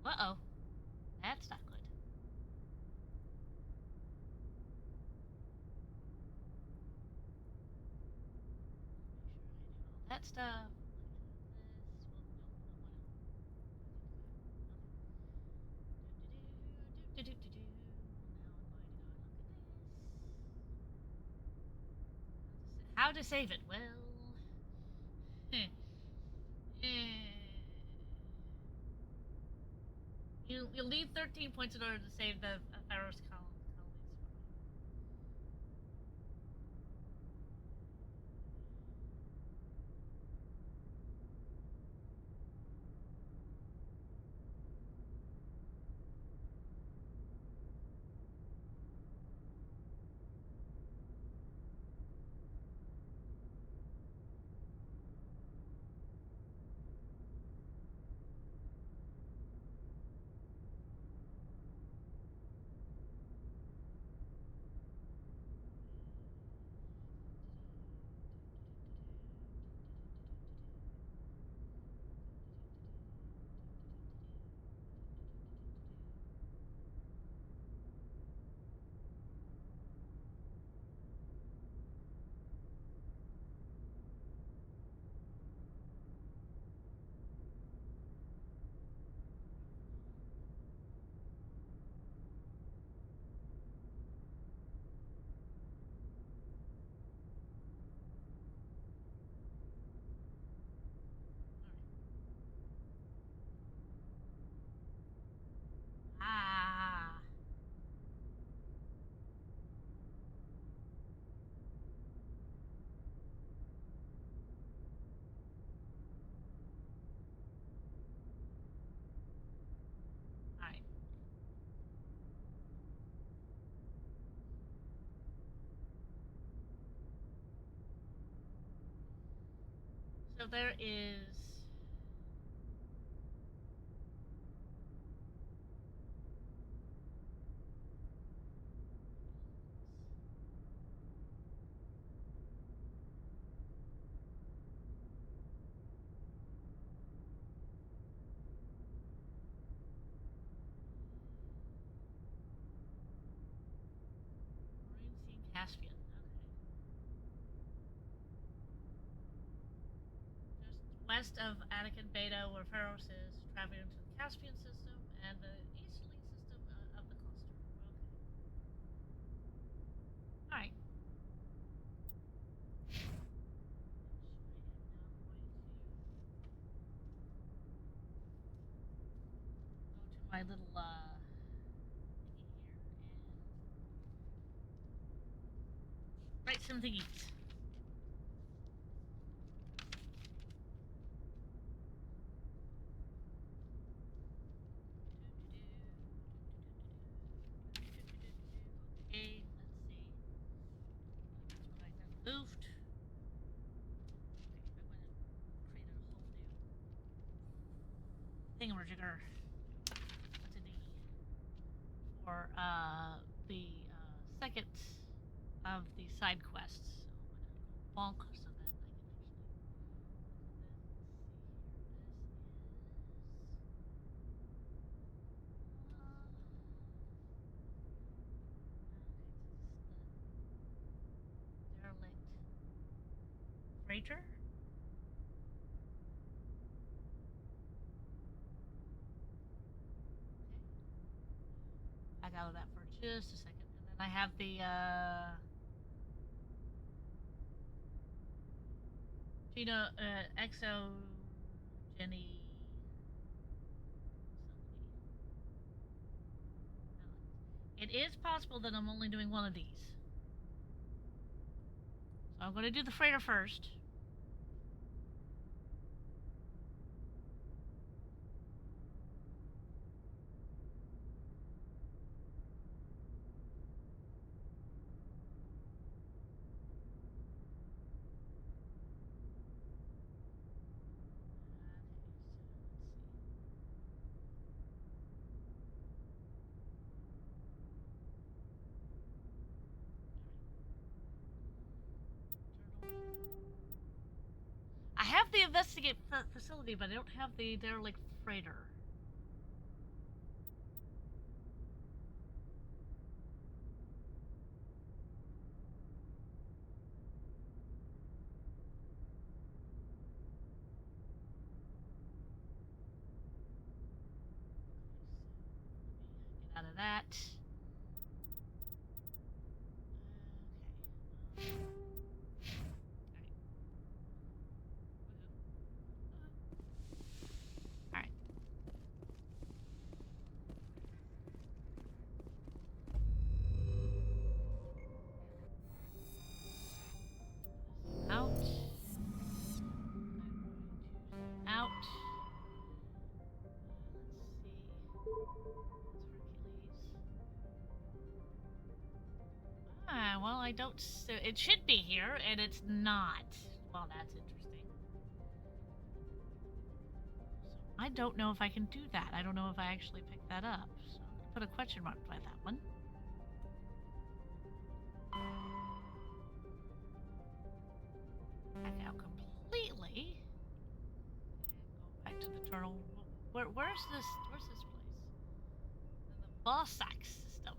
Uh-oh. That's not good. That stuff. How to save it? Well, you'll need 13 points in order to save the Pharaoh's colonies. Ah. Alright. So there is Marine Sea Caspian. Okay. Just west of Anakin Beta, where Pharos is, traveling into the Caspian system and the easterly system of the cluster. Okay. Alright. my little thingy here and write some thingies. Okay, let's see. That's what I got moved. Okay, I'm gonna create a whole new thingamajigger. What's a D? For the second of the side quests. So I'm gonna go bonk so that I can actually. Derelict freighter. Back out of that for just a second, and then I have the Gina Exo Jenny. It is possible that I'm only doing one of these. So I'm going to do the freighter first. I have the investigate facility, but I don't have the derelict freighter. Get out of that. Okay. Alright. Out. Out. Ah, well, I don't. It should be here, and it's not. Well, that's interesting. So I don't know if I can do that. I don't know if I actually picked that up. So I'm gonna put a question mark by that one. Back out completely. And go back to the turtle. Where's this? Where's this place? The Bossack system.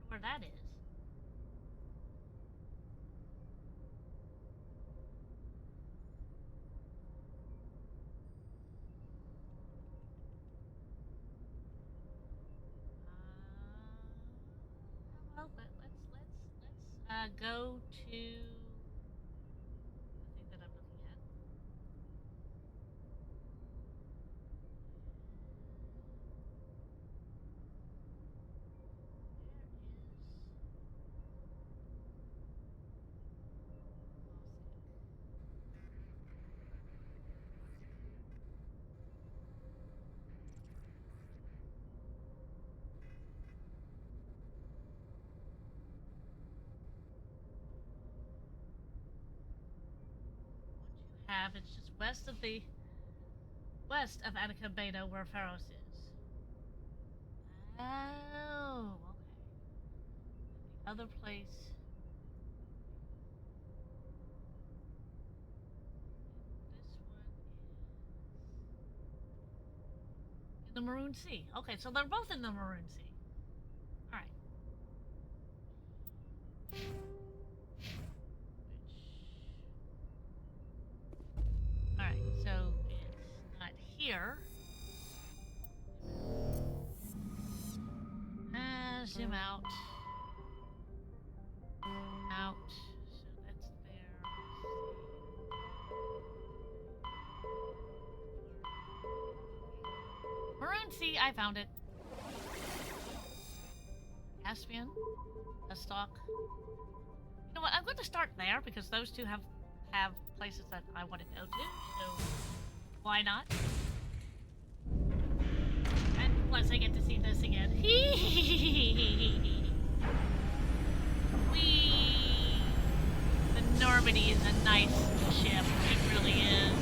Where that is. Well, let's go to the thing that I'm looking at. It's just west of Attica Beta, where Pharos is. Oh, okay. The other place. This one is in the Maroon Sea. Okay, so they're both in the Maroon Sea. All right. Alright, so it's not here. Zoom out. Out. So that's there. See, I found it. Caspian, Estok. You know what? I'm going to start there because those two have places that I want to go to. So why not? And plus, I get to see this again. Whee! The Normandy is a nice ship. It really is.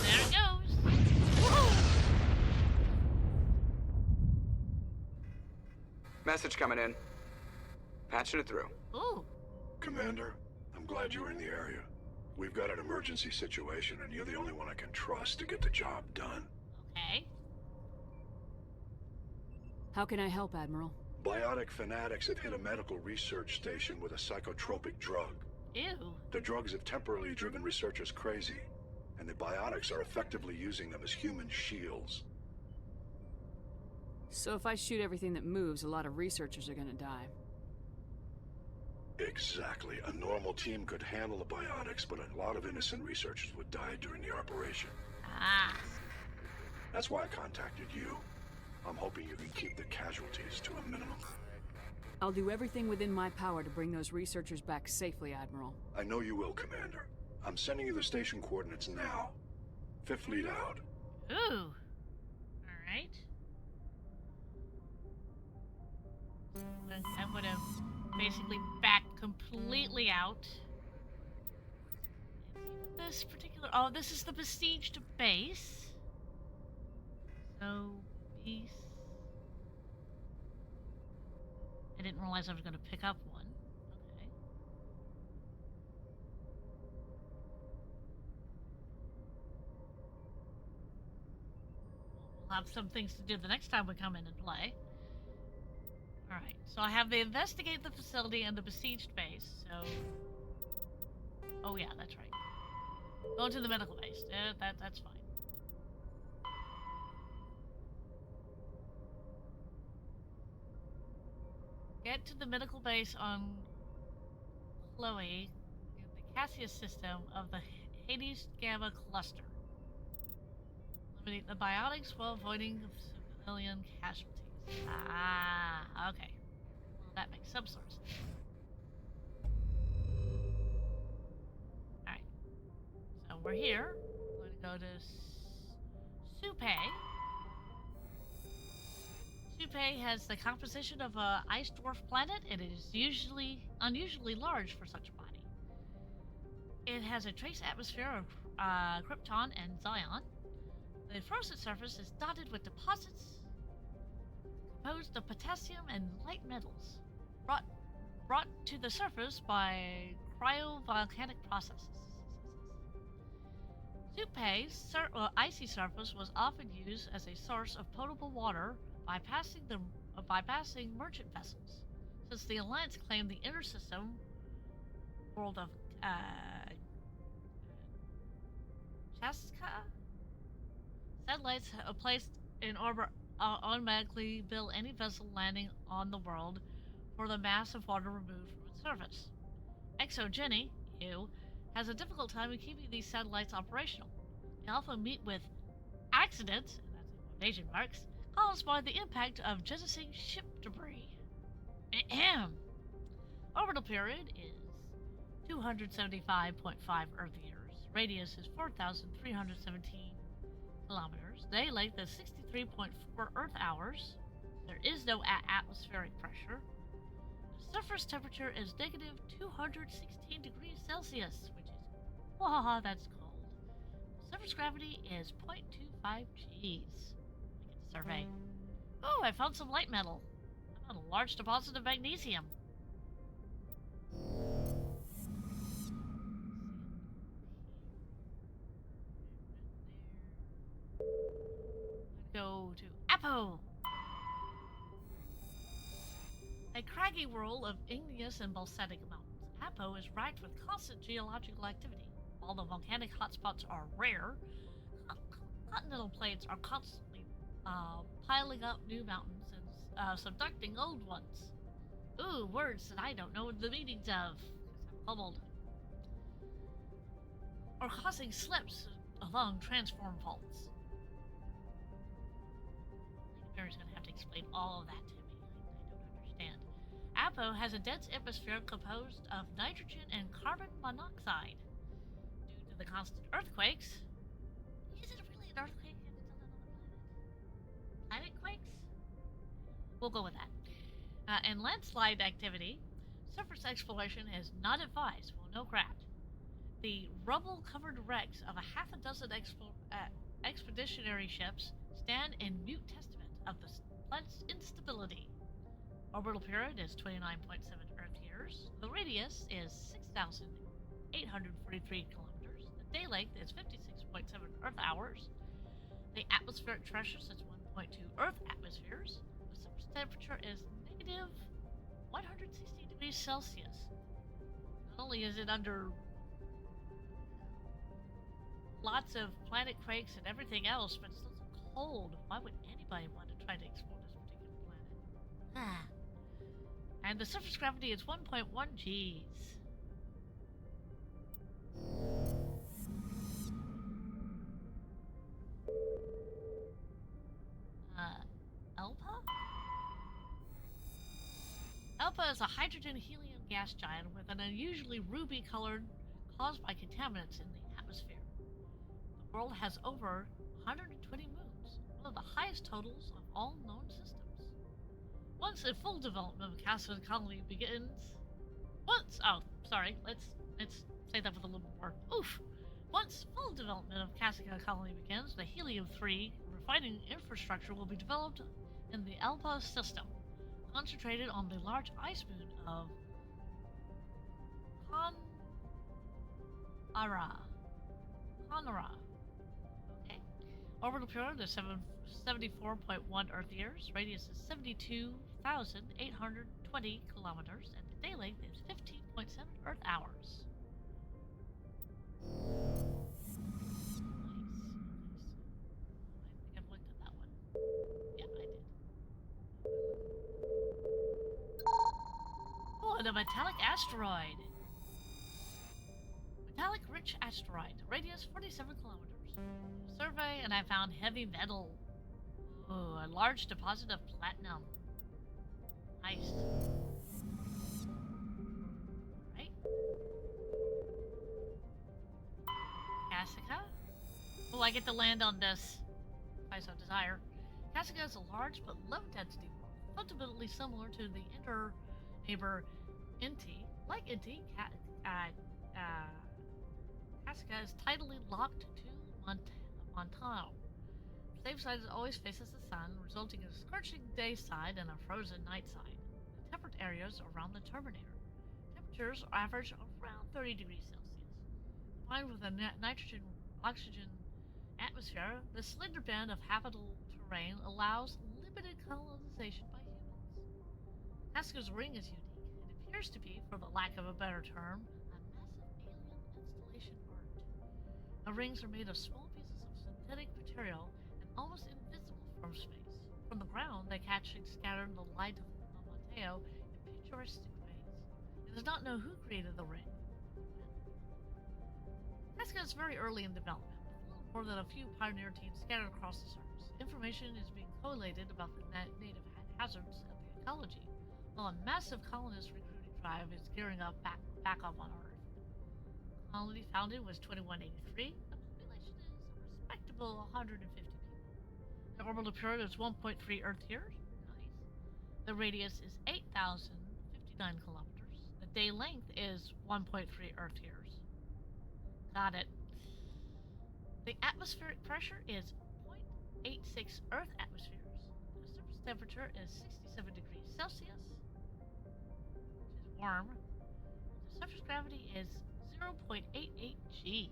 There it goes. Woohoo! Message coming in. Patching it through. Ooh. Commander, I'm glad you're in the area. We've got an emergency situation, and you're the only one I can trust to get the job done. Okay. How can I help, Admiral? Biotic fanatics have hit a medical research station with a psychotropic drug. Ew. The drugs have temporarily driven researchers crazy, and the biotics are effectively using them as human shields. So if I shoot everything that moves, a lot of researchers are gonna die. Exactly. A normal team could handle the biotics, but a lot of innocent researchers would die during the operation. Ah. That's why I contacted you. I'm hoping you can keep the casualties to a minimum. I'll do everything within my power to bring those researchers back safely, Admiral. I know you will, Commander. I'm sending you the station coordinates now. Fifth lead out. Ooh. Alright. I'm gonna basically back completely out. This particular... Oh, this is the besieged base. So, beast... I didn't realize I was going to pick up one. Okay. We'll have some things to do the next time we come in and play. Alright, so I have the investigate the facility and the besieged base, so... Oh yeah, that's right. Go to the medical base. That's fine. Get to the medical base on Chloe in the Cassius system of the Hades Gamma cluster. Eliminate the biotics while avoiding civilian casualties. Ah, okay. Well, that makes some sort of sense. Alright. So we're here. We're going to go to Supe. Supe has the composition of an ice dwarf planet, and it is unusually large for such a body. It has a trace atmosphere of Krypton and Zion. The frozen surface is dotted with deposits composed of potassium and light metals, brought to the surface by cryovolcanic processes. Supe's icy surface was often used as a source of potable water bypassing merchant vessels, since the Alliance claimed the inner system world of Chaska satellites placed in orbit automatically bill any vessel landing on the world for the mass of water removed from its surface. ExoGeni, EU, has a difficult time in keeping these satellites operational. They often meet with accidents, and that's in quotation marks, caused by the impact of jettisoning ship debris. Ahem. Orbital period is 275.5 Earth years. Radius is 4,317 kilometers. Day length is 63.4 Earth hours. There is no atmospheric pressure. The surface temperature is negative 216 degrees Celsius, which is, wow, that's cold. The surface gravity is 0.25 Gs. Survey. Oh, I found some light metal. I found a large deposit of magnesium. Go to Apo. A craggy world of igneous and basaltic mountains. Apo is racked with constant geological activity. While the volcanic hotspots are rare, continental plates are constantly piling up new mountains and subducting old ones. Ooh, words that I don't know the meanings of, because I'm humbled. or causing slips along transform faults. Mary's gonna have to explain all of that to me. I don't understand. Apo has a dense atmosphere composed of nitrogen and carbon monoxide. Due to the constant earthquakes, is it really an earthquake if it's on another planet? Planet quakes? We'll go with that. And landslide activity, surface exploration is not advised. Well, no crap. The rubble-covered wrecks of a half a dozen expeditionary ships stand in mute testament of the planet's instability. Orbital period is 29.7 Earth years. The radius is 6,843 kilometers. The day length is 56.7 Earth hours. The atmospheric pressure is 1.2 Earth atmospheres. The surface temperature is negative 160 degrees Celsius. Not only is it under lots of planet quakes and everything else, but it's still so cold. Why would anybody want to try to explore this particular planet? And the surface gravity is 1.1 Gs. Elpa? Elpa is a hydrogen-helium gas giant with an unusually ruby colored caused by contaminants in the atmosphere. The world has over 120 moons, one of the highest totals of all known systems. Once a full development of Casca Colony begins... let's say that with a little more oof. Once full development of Casca Colony begins, the Helium-3 refining infrastructure will be developed in the Elpa system, concentrated on the large ice moon of Conara. Okay. Orbital period is 74.1 Earth years. Radius is 72,820 kilometers, and the day length is 15.7 Earth hours. Nice. I think I've looked at that one. Yeah, I did. Oh, and a metallic asteroid. Metallic rich asteroid. Radius 47 kilometers. Survey, and I found heavy metal. Oh, a large deposit of platinum. Nice. Right? Casca? Oh, I get to land on this, if I so desire. Casca is a large but low-density world, fundamentally similar to the neighbor Inti. Like Inti, Casca is tidally locked to Montano. Safe side always faces the sun, resulting in a scorching day side and a frozen night side. The temperate areas around the Terminator. Temperatures average around 30 degrees Celsius. Combined with a nitrogen-oxygen atmosphere, the slender band of habitable terrain allows limited colonization by humans. Casca's ring is unique. It appears to be, for the lack of a better term, a massive alien installation art. The rings are made of small pieces of synthetic material and almost invisible from space. From the ground, they catch and scatter the light of Mateo in picturesque ways. It does not know who created the ring. Casca is very early in development, with little more than a few pioneer teams scattered across the surface. Information is being collated about the native hazards of the ecology, while a massive colonist recruiting drive is gearing up back up on Earth. The colony founded was 2183. The population is a respectable 150 people. The orbital period is 1.3 Earth years. Nice. The radius is 8,059 kilometers. The day length is 1.3 Earth years. Got it. The atmospheric pressure is 0.86 Earth atmospheres. The surface temperature is 67 degrees Celsius, which is warm. The surface gravity is 0.88 Gs.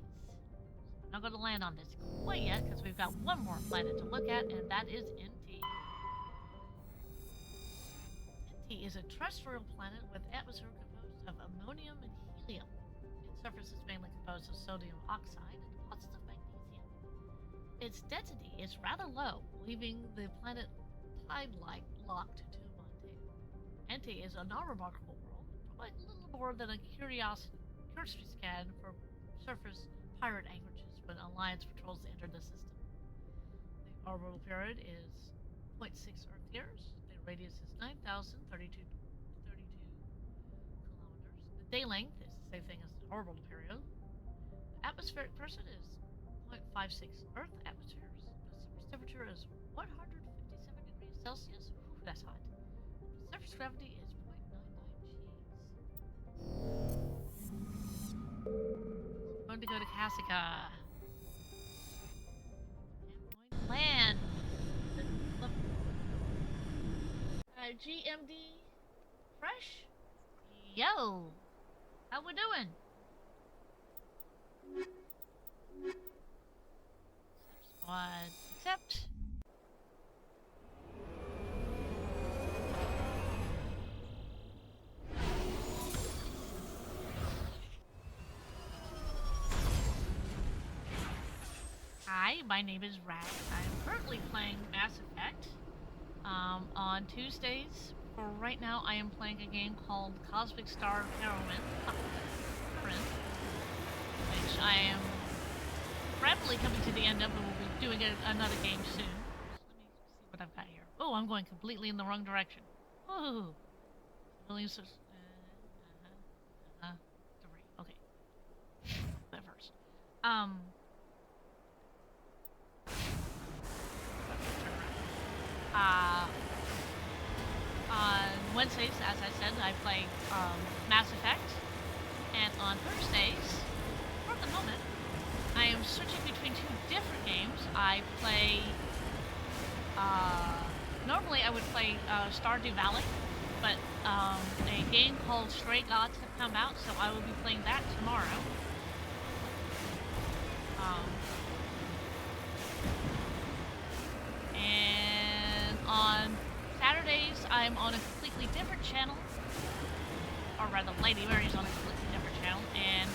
I'm not going to land on this quite yet because we've got one more planet to look at, and that is Inti. Inti is a terrestrial planet with atmosphere composed of ammonium and helium. Its surface is mainly composed of sodium oxide and deposits of magnesium. Its density is rather low, leaving the planet tide-like locked to Montano. Inti is a non-remarkable world, providing little more than a curiosity scan for surface pirate anchorages when Alliance patrols enter the system. The orbital period is 0.6 Earth years. The radius is 9,032 kilometers. The day length is the same thing as the orbital period. The atmospheric pressure is 0.56 Earth atmospheres. The surface temperature is 157 degrees Celsius. Ooh, that's hot. The surface gravity is 0.99 Gs. I'm going to go to Kasika. I'm going to land. GMD Fresh? Yo! How we doing? Squad accept. Hi, my name is Rag. I'm currently playing Mass Effect. On Tuesdays, for right now, I am playing a game called Cosmic Star Heroine, which I am rapidly coming to the end of, and we'll be doing another game soon. So let me see what I've got here. Oh, I'm going completely in the wrong direction. Oh, millions of... 3. Okay. That first. On Wednesdays, as I said, I play Mass Effect, and on Thursdays, for the moment, I am switching between 2 different games. I play, normally I would play Stardew Valley, but a game called Stray Gods have come out, so I will be playing that tomorrow. And on Saturdays, I'm on a completely different channel, or rather, Lady Mary's on a completely different channel, and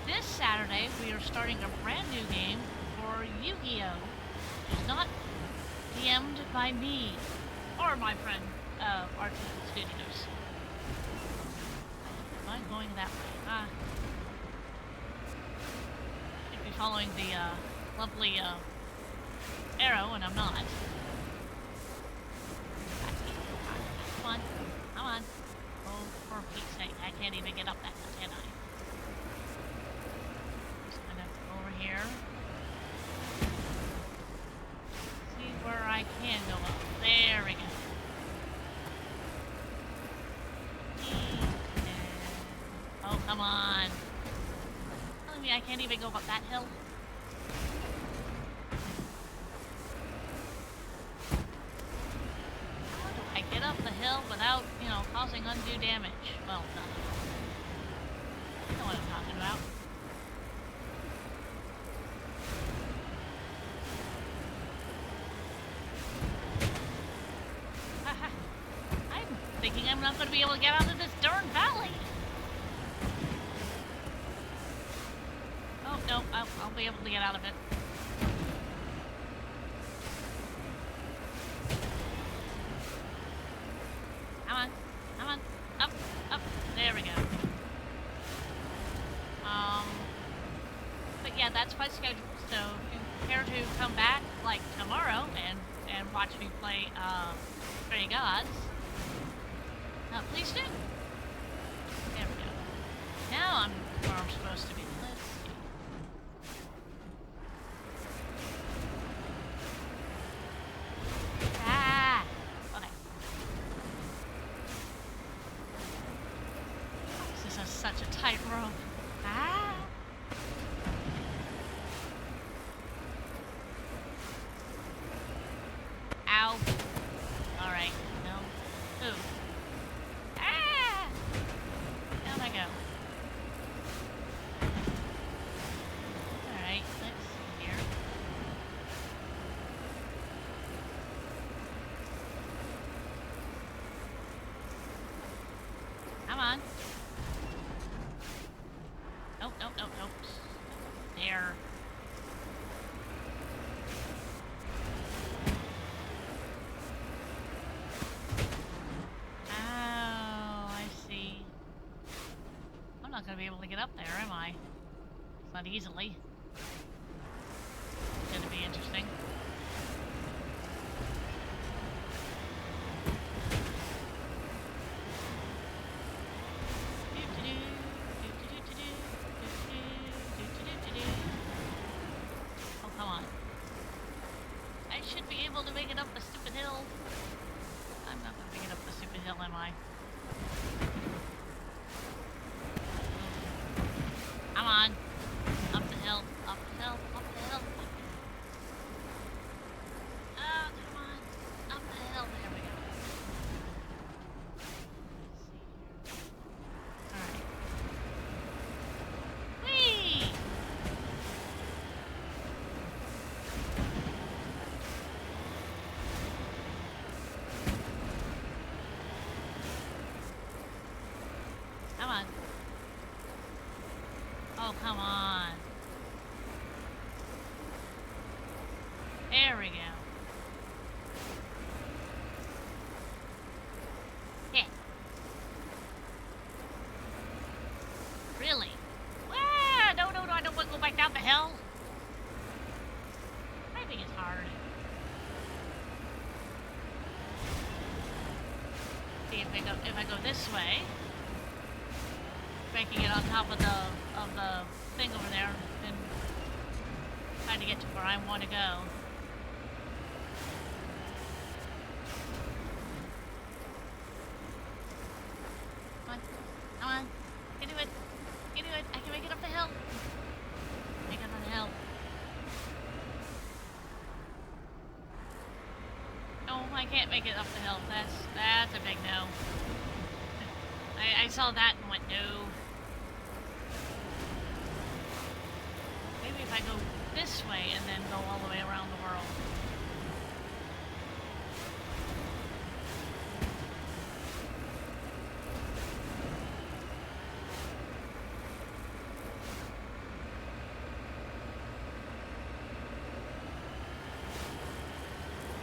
this Saturday, we are starting a brand new game for Yu-Gi-Oh! It's not DM'd by me, or my friend, Artisan Studios. Am I going that way? I'd be following the, lovely, arrow, and I'm not. Come on. Come on. Oh, for Pete's sake. I can't even get up that hill, can I? Just gonna go over here. See where I can go up. There we go. Oh, come on. Telling me I can't even go up that hill? I get up the hill without, you know, causing undue damage. Well done. You know what I'm talking about. I'm thinking I'm not going to be able to get out of this darn valley. Oh, no, I'll be able to get out of it. Come on, come on, up, up, there we go. But yeah, that's my schedule, so if you care to come back, like, tomorrow, and watch me play, Stray Gods, please do. There we go. Now I'm where I'm supposed to be. Let's see. Okay. This is such a tight rope. Ow. Alright, no. Ooh. Down I go. Alright, let's see here. Come on. Nope, nope, nope, nope. There. Oh, I see. I'm not going to be able to get up there, am I? Not easily. It's gonna be interesting. Oh, come on. I should be able to make it up the stupid hill. I'm not gonna make it up the stupid hill, am I? Come on. Up the hill, up the hill, up the hill. Oh, come on. Up the hill. There we go. Alright. Whee! Come on. Oh, come on. There we go. Yeah. Really? Ah, no, I don't want to go back down the hill. Driving is hard. See if I go this way. Making it on top of the thing over there and trying to get to where I want to go. Come on. Come on. You can do it. You can do it. I can make it up the hill. Make it up the hill. No, I can't make it up the hill. That's a big no. I saw that and went no. Maybe if I go this way and then go all the way around the world.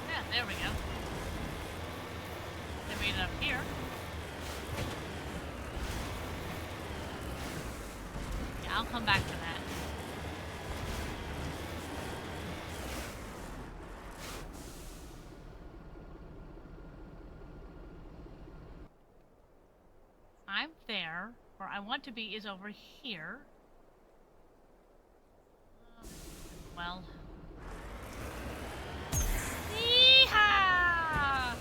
Yeah, there we go. I made it up here. Yeah, I'll come back to that. I'm there. Where I want to be is over here. Well. Yeehaw!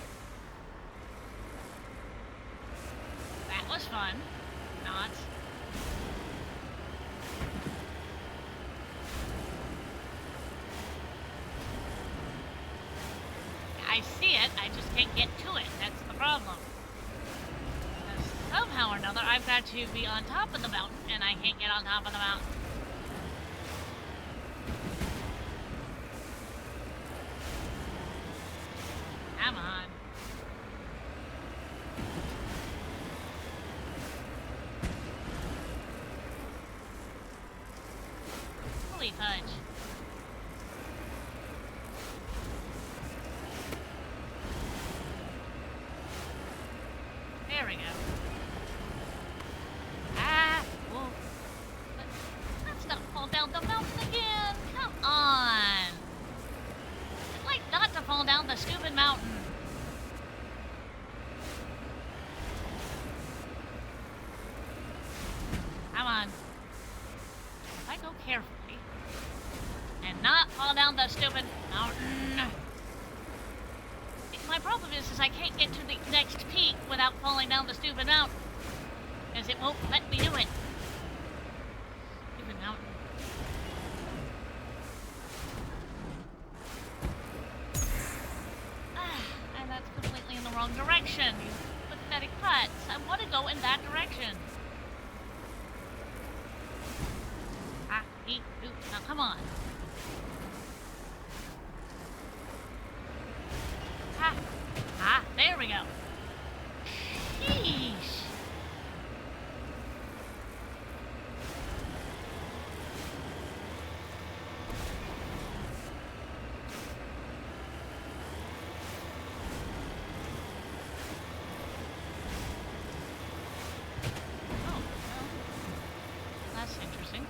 That was fun. Not. I see it, I just can't get to it. That's the problem. Somehow or another, I've got to be on top of the mountain, and I can't get on top of the mountain. Come on. Holy fudge. There we go. Whoa. Let's not fall down the mountain again. Come on. I'd like not to fall down the stupid mountain. Come on. If I go carefully and not fall down the stupid mountain. My problem is I can't get to the next peak without falling down the stupid mountain. Because it won't let me do it. Stupid mountain. And that's completely in the wrong direction. You pathetic putz. I want to go in that direction. Now come on. There we go. Sheesh. Oh, well, that's interesting.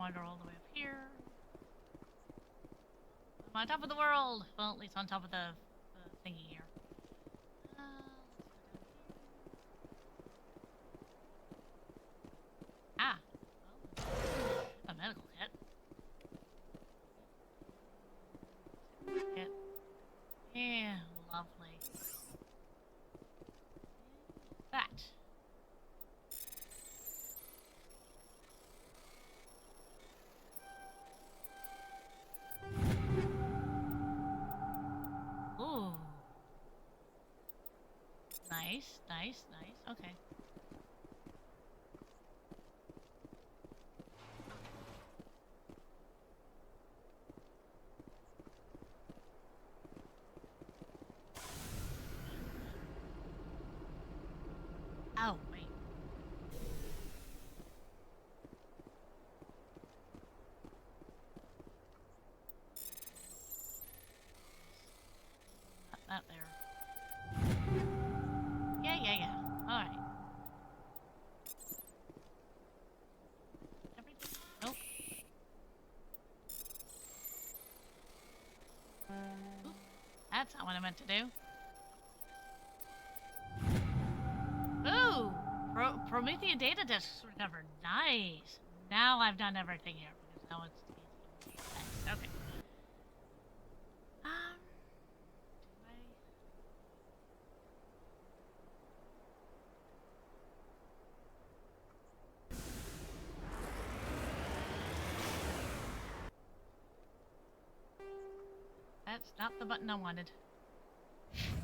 wander all the way up here. I'm on top of the world! Well, at least on top of the thingy here. Ah! Well, a medical kit. Kit. Yeah, lovely. That. Ooh. Nice, nice, nice. Okay. Oh, wait. Not there. Yeah. Alright. Everything? Nope. Oop. That's not what I meant to do. Ooh! Promethean data disks recovered. Nice! Now I've done everything here, because now it's easy. Nice. Okay. Do That's not the button I wanted.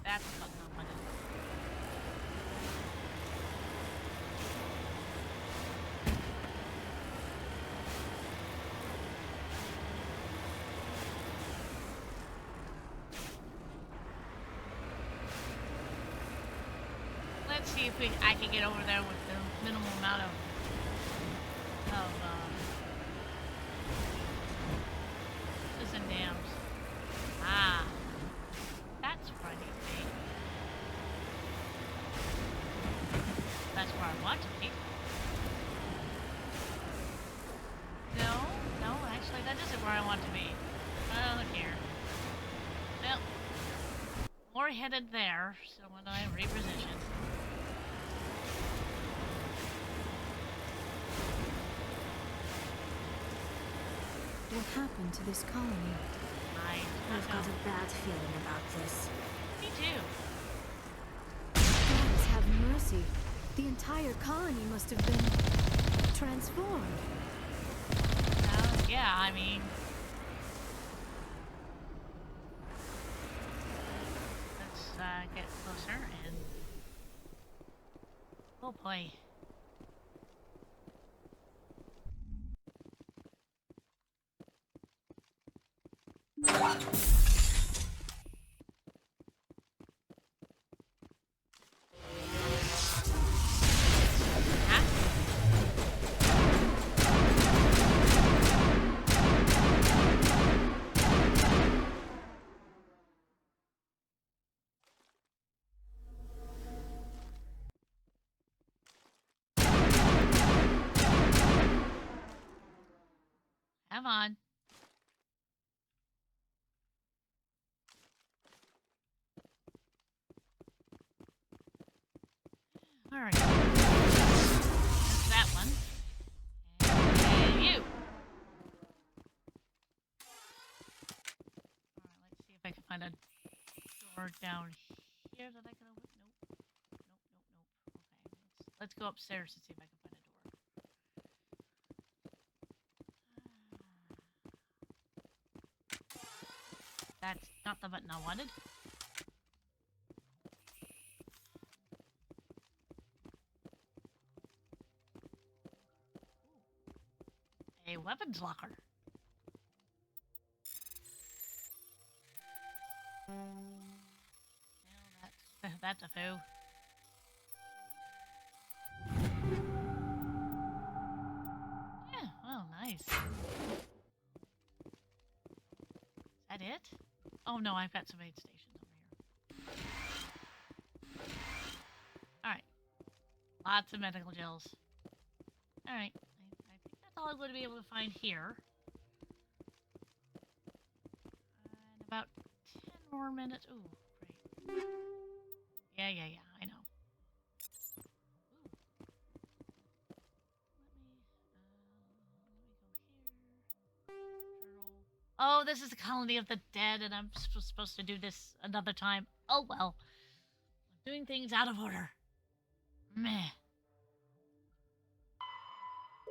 That's the button I wanted. Let's see if I can get over there with the minimal amount of this and dams. Ah, that's where I need to be. That's where I want to be. No, actually, that isn't where I want to be. Oh, look here. Well, more headed there, so when I reposition. What happened to this colony? I've got a bad feeling about this. Me too. Gods have mercy. The entire colony must have been transformed. Yeah, I mean... Let's get closer and... Oh boy. Come on. Alright. That's that one. And you. Alright, let's see if I can find a door down here that I can open. Nope. Okay, let's go upstairs and see if I can find a door. That's not the button I wanted. A weapons locker. Well, that's a foo. Yeah, well, nice. Is that it? Oh no, I've got some aid stations over here. Alright. Lots of medical gels. Alright. I think that's all I'm going to be able to find here. In about 10 more minutes. Ooh, great. Yeah, I know. Oh, this is the Colony of the Dead, and I'm supposed to do this another time. Oh well. I'm doing things out of order. Meh.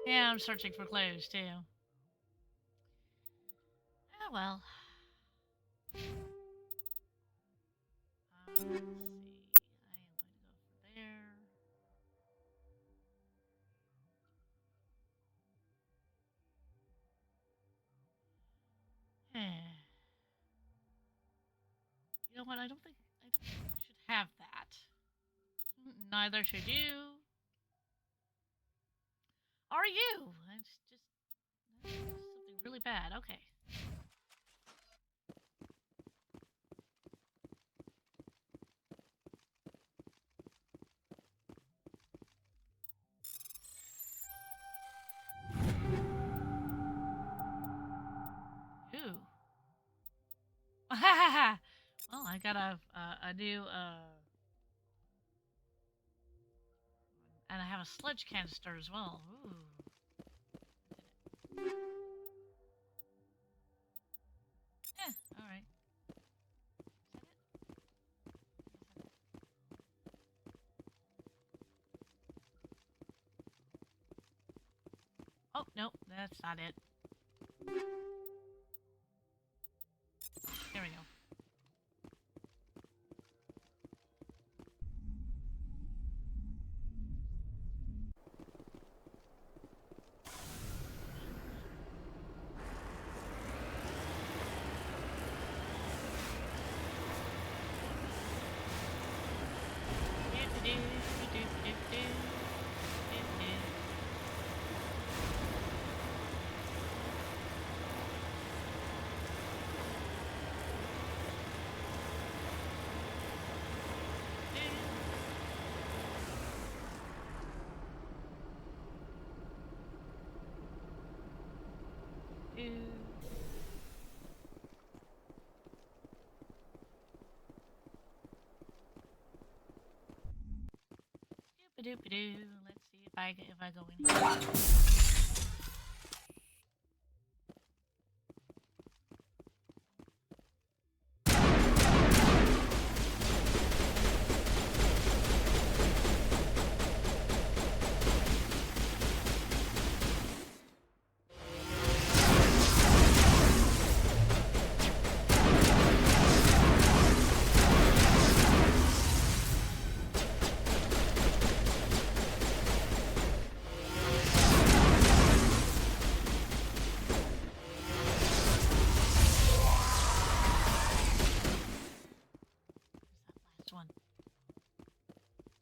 Yeah, I'm searching for clues, too. Oh well. Let's see. I am going to go for there. You know what? I don't think I should have that. Neither should you. Are you? That's just something really bad. Okay. Ooh. Well, I got a new and I have a sludge canister as well. Ooh. All right. Oh, no, that's not it. There we go. Doop-a-doop-a-doo. Let's see if I go in here.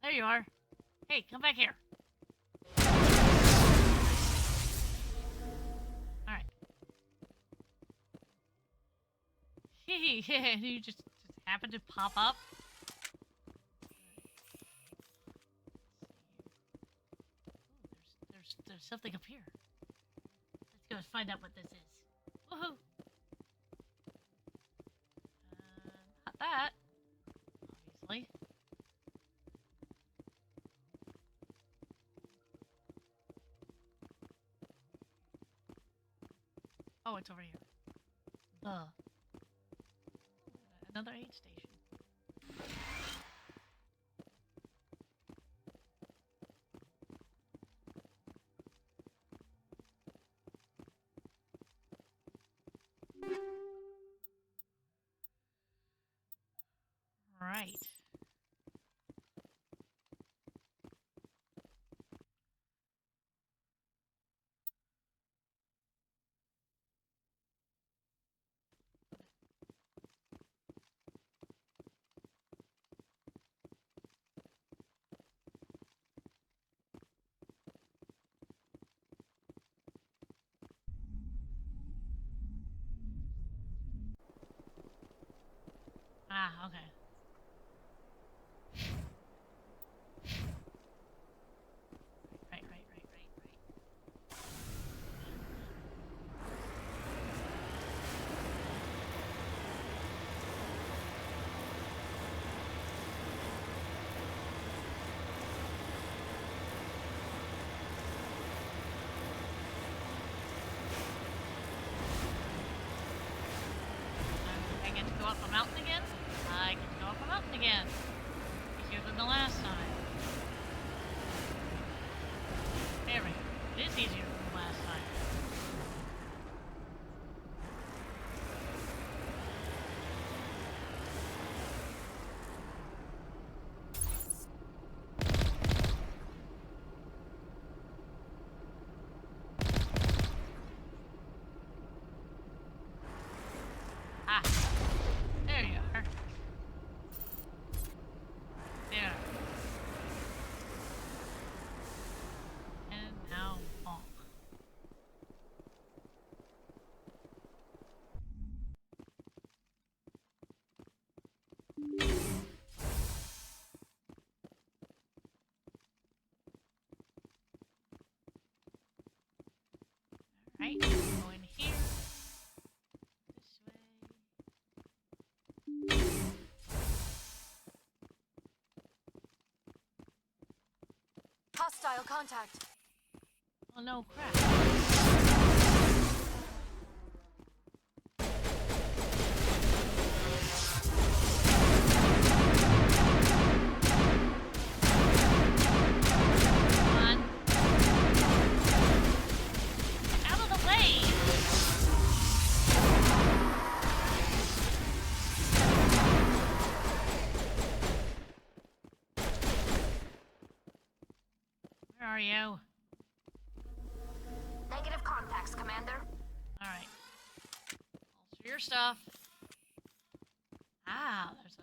There you are. Hey, come back here. Alright. You just happened to pop up. Ooh, there's something up here. Let's go find out what this is. Woohoo! Not that. Obviously. Oh, it's over here. Another aid station. Right. Ah, okay. Right. easier than last time. Ah, there you are. There. And now bonk. Alright, go in here. This way. Hostile contact. Oh no, crap. Come on. Out of the way. Where are you? Negative contacts, Commander. Alright. Also your stuff. Ah, there's a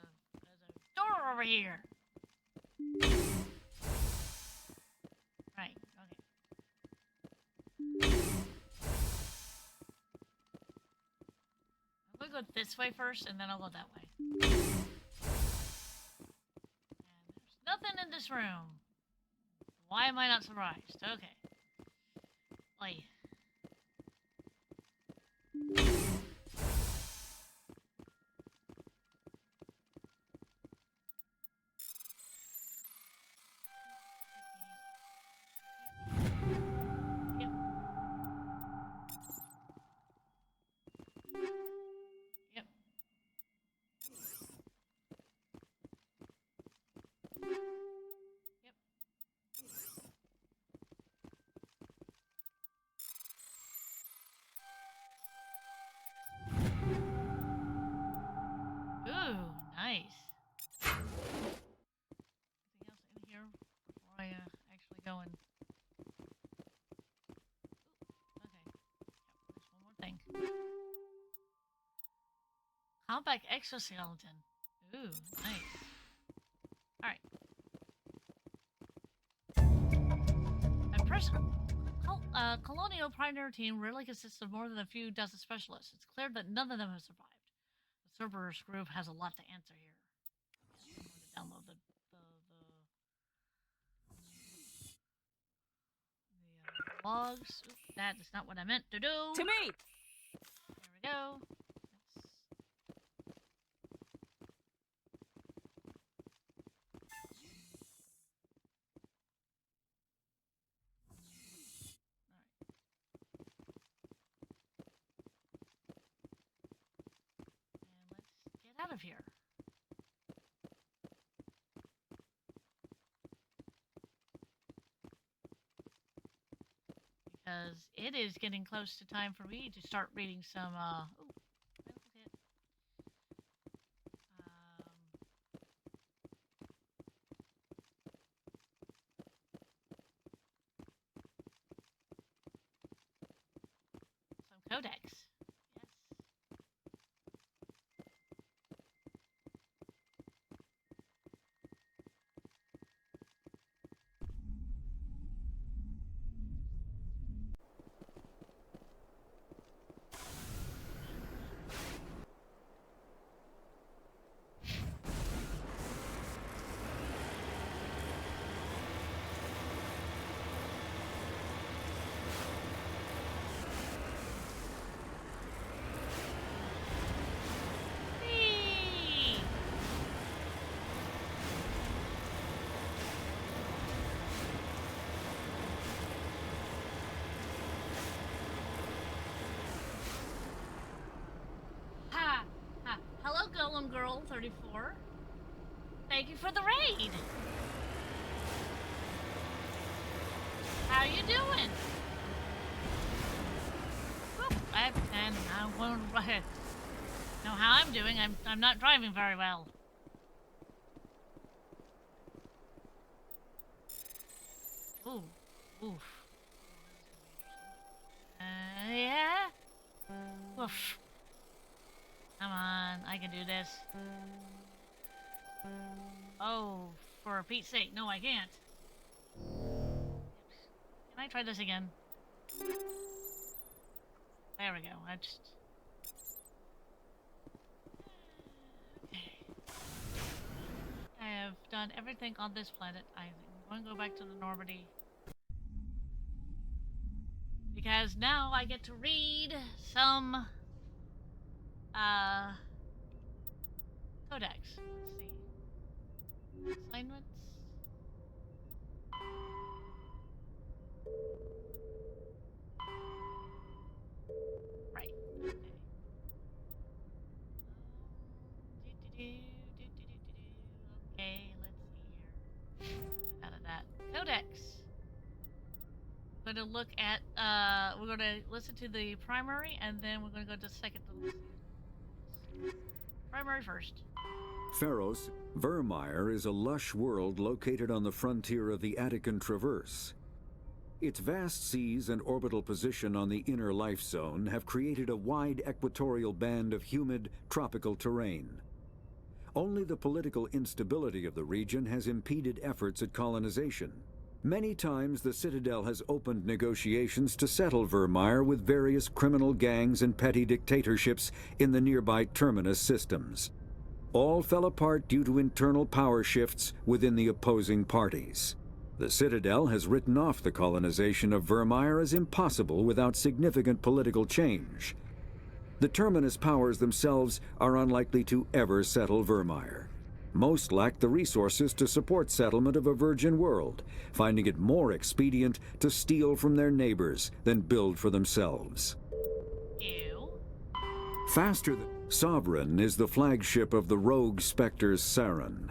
door over here. Right, okay. I'm gonna go this way first and then I'll go that way. And there's nothing in this room. Why am I not surprised? Okay. Oi. Yep. Yep. Yep. Ooh, nice. Anything else in here before I actually go and... Ooh, okay. Yep, there's one more thing. Compact exoskeleton. Ooh, nice. Alright. Colonial Pioneer team rarely consists of more than a few dozen specialists. It's clear that none of them have survived. The Cerberus group has a lot to answer here. I'm going to download the logs. Oops, that is not what I meant to do. To me! There we go. Out of here. Because it is getting close to time for me to start reading some, ooh, that was it. Some codex. Golem Girl 34. Thank you for the raid. How you doing? that, and I won't know how I'm doing. I'm not driving very well. Ooh, oof. Yeah. Woof. Come on, I can do this. Oh, for Pete's sake, no, I can't. Can I try this again? There we go. I just... Okay. I have done everything on this planet. I'm going to go back to the Normandy. Because now I get to read some codex. Let's see. Assignments. Right. Okay. Okay, let's see here. Out of that. Codex. We're going to look at, we're going to listen to the primary, and then we're going to go to the second. Primary first. Pharos, Vermeer is a lush world located on the frontier of the Attican Traverse. Its vast seas and orbital position on the inner life zone have created a wide equatorial band of humid, tropical terrain. Only the political instability of the region has impeded efforts at colonization. Many times the Citadel has opened negotiations to settle Vermeer with various criminal gangs and petty dictatorships in the nearby Terminus systems. All fell apart due to internal power shifts within the opposing parties. The Citadel has written off the colonization of Vermeer as impossible without significant political change. The Terminus powers themselves are unlikely to ever settle Vermeer. Most lack the resources to support settlement of a virgin world, finding it more expedient to steal from their neighbors than build for themselves. Ew. Faster than Sovereign is the flagship of the rogue Spectres Saren.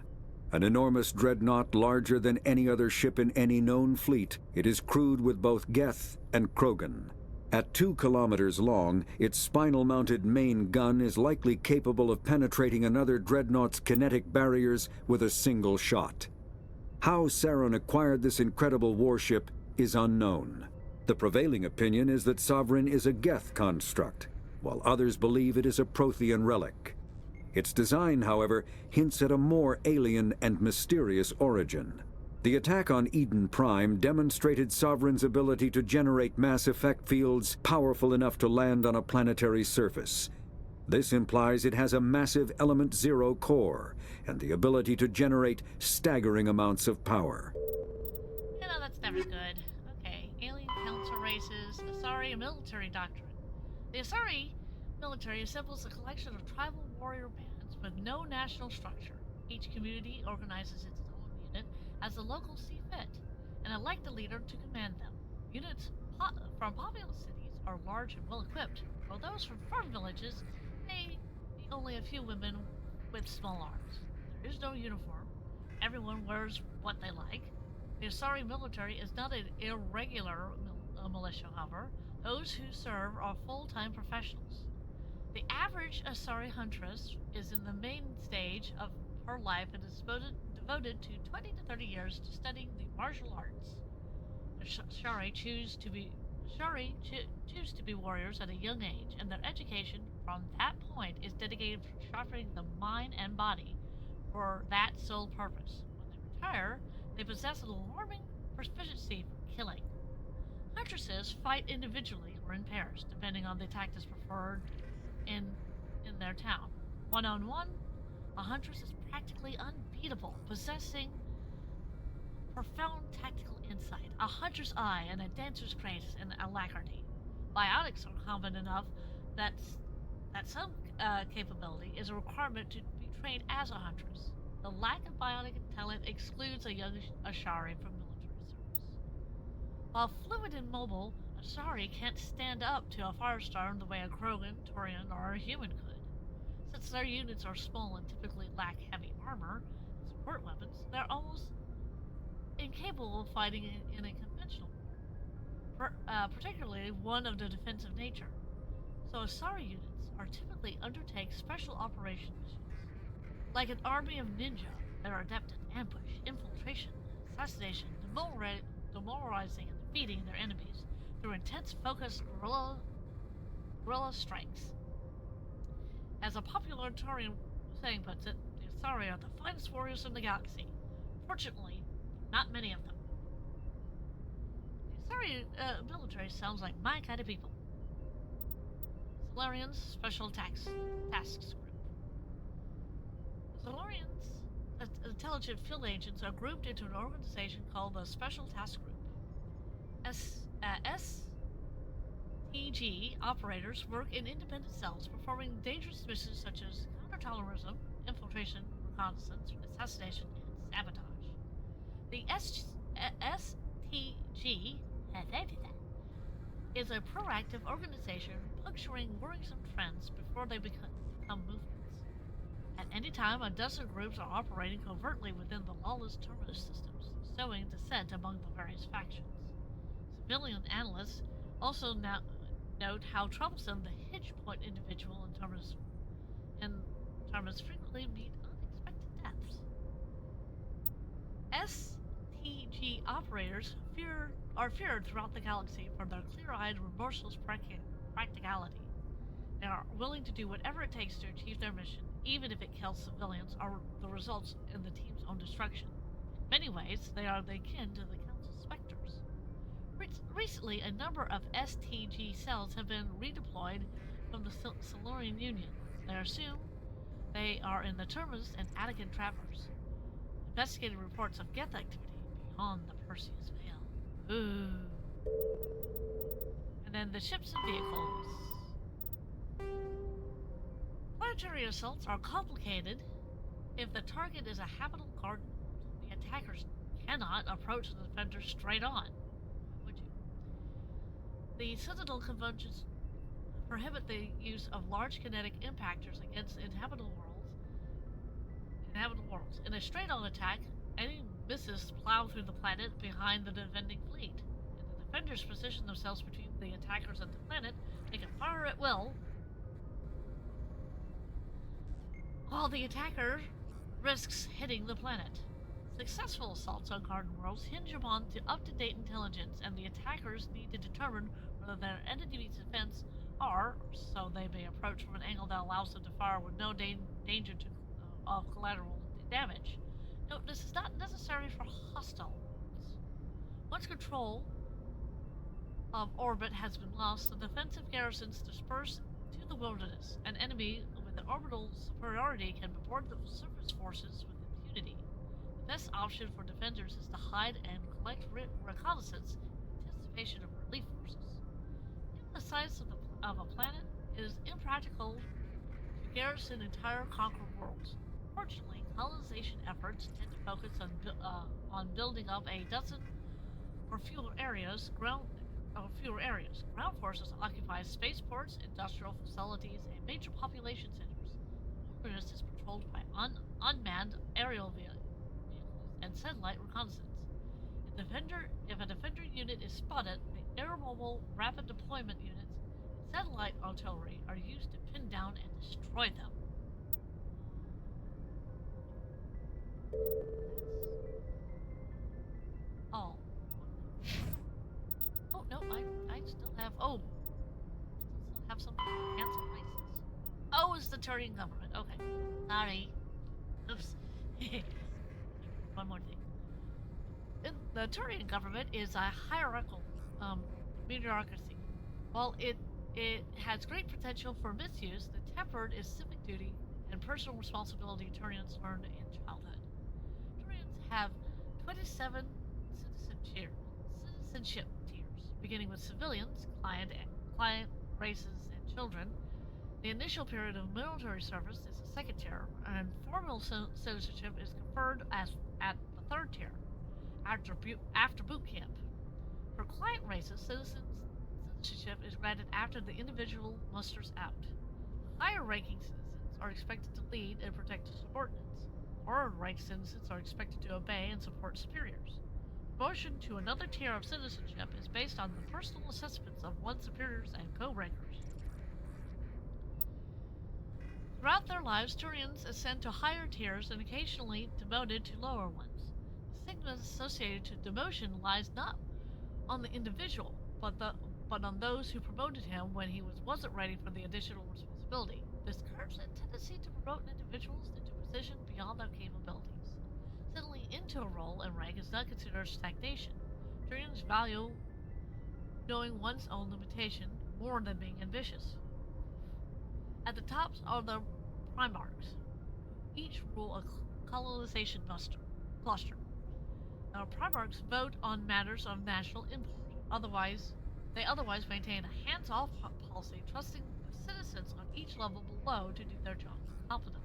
An enormous dreadnought larger than any other ship in any known fleet, it is crewed with both Geth and Krogan. At 2 kilometers long, its spinal-mounted main gun is likely capable of penetrating another dreadnought's kinetic barriers with a single shot. How Saren acquired this incredible warship is unknown. The prevailing opinion is that Sovereign is a Geth construct, while others believe it is a Prothean relic. Its design, however, hints at a more alien and mysterious origin. The attack on Eden Prime demonstrated Sovereign's ability to generate mass effect fields powerful enough to land on a planetary surface. This implies it has a massive Element Zero core and the ability to generate staggering amounts of power. You know, that's never good. Okay, alien council races, Asari military doctrine. The Asari military assembles a collection of tribal warrior bands with no national structure. Each community organizes its own unit as the locals see fit, and elect a leader to command them. Units from populous cities are large and well-equipped, while those from farm villages may be only a few women with small arms. There is no uniform. Everyone wears what they like. The Asari military is not an irregular militia, however. Those who serve are full-time professionals. The average Asari huntress is in the main stage of her life and is devoted to 20 to 30 years to studying the martial arts. The Ashari choose to be warriors at a young age, and their education from that point is dedicated to sharpening the mind and body for that sole purpose. When they retire, they possess an alarming proficiency for killing. Huntresses fight individually or in pairs, depending on the tactics preferred in their town. One-on-one, a huntress is practically unbeatable, possessing profound tactical insight, a hunter's eye, and a dancer's grace and alacrity. Biotics are common enough that some capability is a requirement to be trained as a huntress. The lack of biotic talent excludes a young Ashari from military service. While fluid and mobile, Asari can't stand up to a Firestar in the way a Krogan, Turian, or a human could. Since their units are small and typically lack heavy armor and support weapons, they're almost incapable of fighting in a conventional war, particularly one of the defensive nature. So Asari units are typically undertake special operation missions. Like an army of ninja, they are adept at ambush, infiltration, assassination, demoralizing and defeating their enemies through intense focused guerrilla strikes. As a popular Turian saying puts it, the Asari are the finest warriors in the galaxy. Fortunately, not many of them. The Asari military sounds like my kind of people. Solarians Special Tasks Group. The Solarians intelligent field agents are grouped into an organization called the Special Task Group. STG operators work in independent cells performing dangerous missions such as counterterrorism, infiltration, reconnaissance, assassination, and sabotage. The STG is a proactive organization puncturing worrisome trends before they become movements. At any time, a dozen groups are operating covertly within the lawless terminus systems, sowing dissent among the various factions. Civilian analysts also note how troublesome the hinge point individual in terminus frequently meet unexpected deaths. STG operators are feared throughout the galaxy for their clear-eyed, remorseless practicality. They are willing to do whatever it takes to achieve their mission, even if it kills civilians or the results in the team's own destruction. In many ways, they are akin to the Council's specters. Recently, a number of STG cells have been redeployed from the Solarian Union. They assume they are in the Terminus and Attican Traverse, investigating reports of Geth activity beyond the Perseus Veil. Ooh. And then the ships and vehicles. Planetary assaults are complicated if the target is a habitable garden. The attackers cannot approach the defender straight on. Would you? The Citadel Conventions prohibit the use of large kinetic impactors against inhabitable worlds. In a straight-on attack, any missiles plow through the planet behind the defending fleet. If the defenders position themselves between the attackers and the planet, they can fire at will, while the attacker risks hitting the planet. Successful assaults on garden worlds hinge upon the up-to-date intelligence, and the attackers need to determine whether their enemy's defense are, so they may approach from an angle that allows them to fire with no danger of collateral damage. Note, this is not necessary for hostile orbits. Once control of orbit has been lost, the defensive garrisons disperse to the wilderness. An enemy with an orbital superiority can board the surface forces with impunity. The best option for defenders is to hide and collect reconnaissance in anticipation of relief forces. Given the size of a planet, it is impractical to garrison entire conquered worlds. Fortunately, colonization efforts tend to focus on building up a dozen or fewer areas. Ground forces occupy spaceports, industrial facilities, and major population centers. The wilderness is patrolled by unmanned aerial vehicles and satellite reconnaissance. If a defender unit is spotted, the air-mobile rapid deployment units and satellite artillery are used to pin down and destroy them. Oh. Oh, no, I still have, I still have some cancel places. Oh, it's the Turian government. Okay. Sorry. Oops. One more thing. The Turian government is a hierarchical bureaucracy. While it has great potential for misuse, the tempered is civic duty and personal responsibility Turians learned in childhood. Turians have 27 citizenship tiers, beginning with civilians, client races, and children. The initial period of military service is the second tier, and formal citizenship is conferred at the third tier, after boot camp. For client races, citizenship is granted after the individual musters out. Higher-ranking citizens are expected to lead and protect subordinates. Lower-ranked citizens are expected to obey and support superiors. Promotion to another tier of citizenship is based on the personal assessments of one's superiors and co-rankers. Throughout their lives, Turians ascend to higher tiers and occasionally demoted to lower ones. The stigma associated to demotion lies not on the individual, but on those who promoted him when he wasn't ready for the additional responsibility. This curves a tendency to promote individuals into a position beyond their capabilities. Settling into a role and rank is not considered stagnation. Turians value knowing one's own limitation more than being ambitious. At the tops are the Primarchs, who each rule a colonization cluster. Now, Primarchs vote on matters of national import. They otherwise maintain a hands-off policy, trusting the citizens on each level below to do their jobs competently.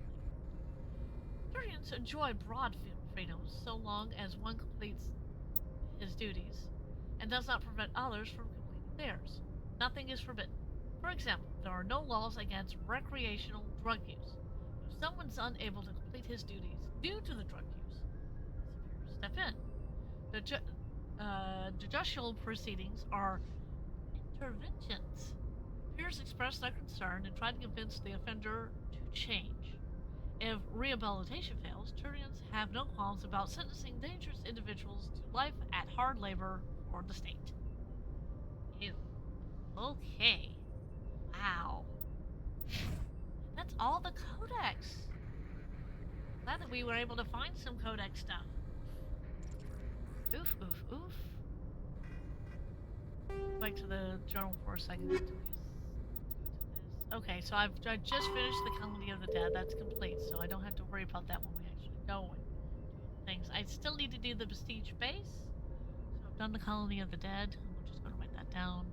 Turians enjoy broad freedoms so long as one completes his duties and does not prevent others from completing theirs. Nothing is forbidden. For example, there are no laws against recreational drug use. If someone's unable to complete his duties due to the drug use, step in. The judicial proceedings are interventions. Peers express their concern and try to convince the offender to change. If rehabilitation fails, Turians have no qualms about sentencing dangerous individuals to life at hard labor for the state. Ew. Okay. Wow. That's all the codex. Glad that we were able to find some codex stuff. Oof, oof, oof. Back to the journal for a second. Okay, so I just finished the Colony of the Dead. That's complete, so I don't have to worry about that when we actually go and do things. I still need to do the Prestige base. So I've done the Colony of the Dead. I'm just going to write that down.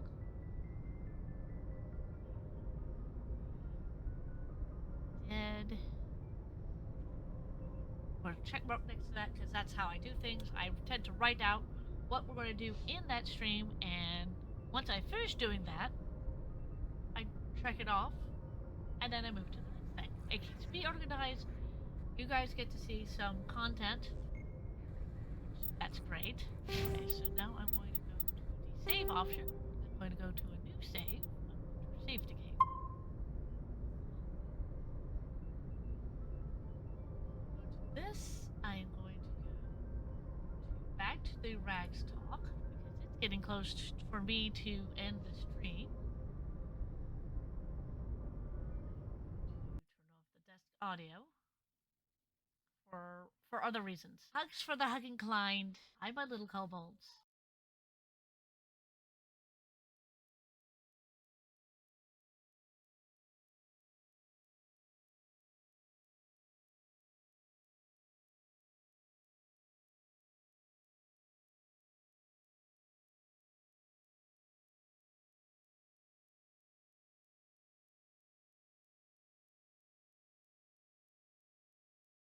Dead. I'm going to check mark next to that because that's how I do things. I tend to write out what we're going to do in that stream, and once I finish doing that, I check it off, and then I move to the next thing. It keeps me organized. You guys get to see some content. That's great. Okay, so now I'm going to go to the save option. I'm going to go to a new save. I'm going to save the game. This, I am going to go back to the Rags talk because it's getting close for me to end the stream. Turn off the desk audio for other reasons. Hugs for the hugging client. Hi, my little kobolds.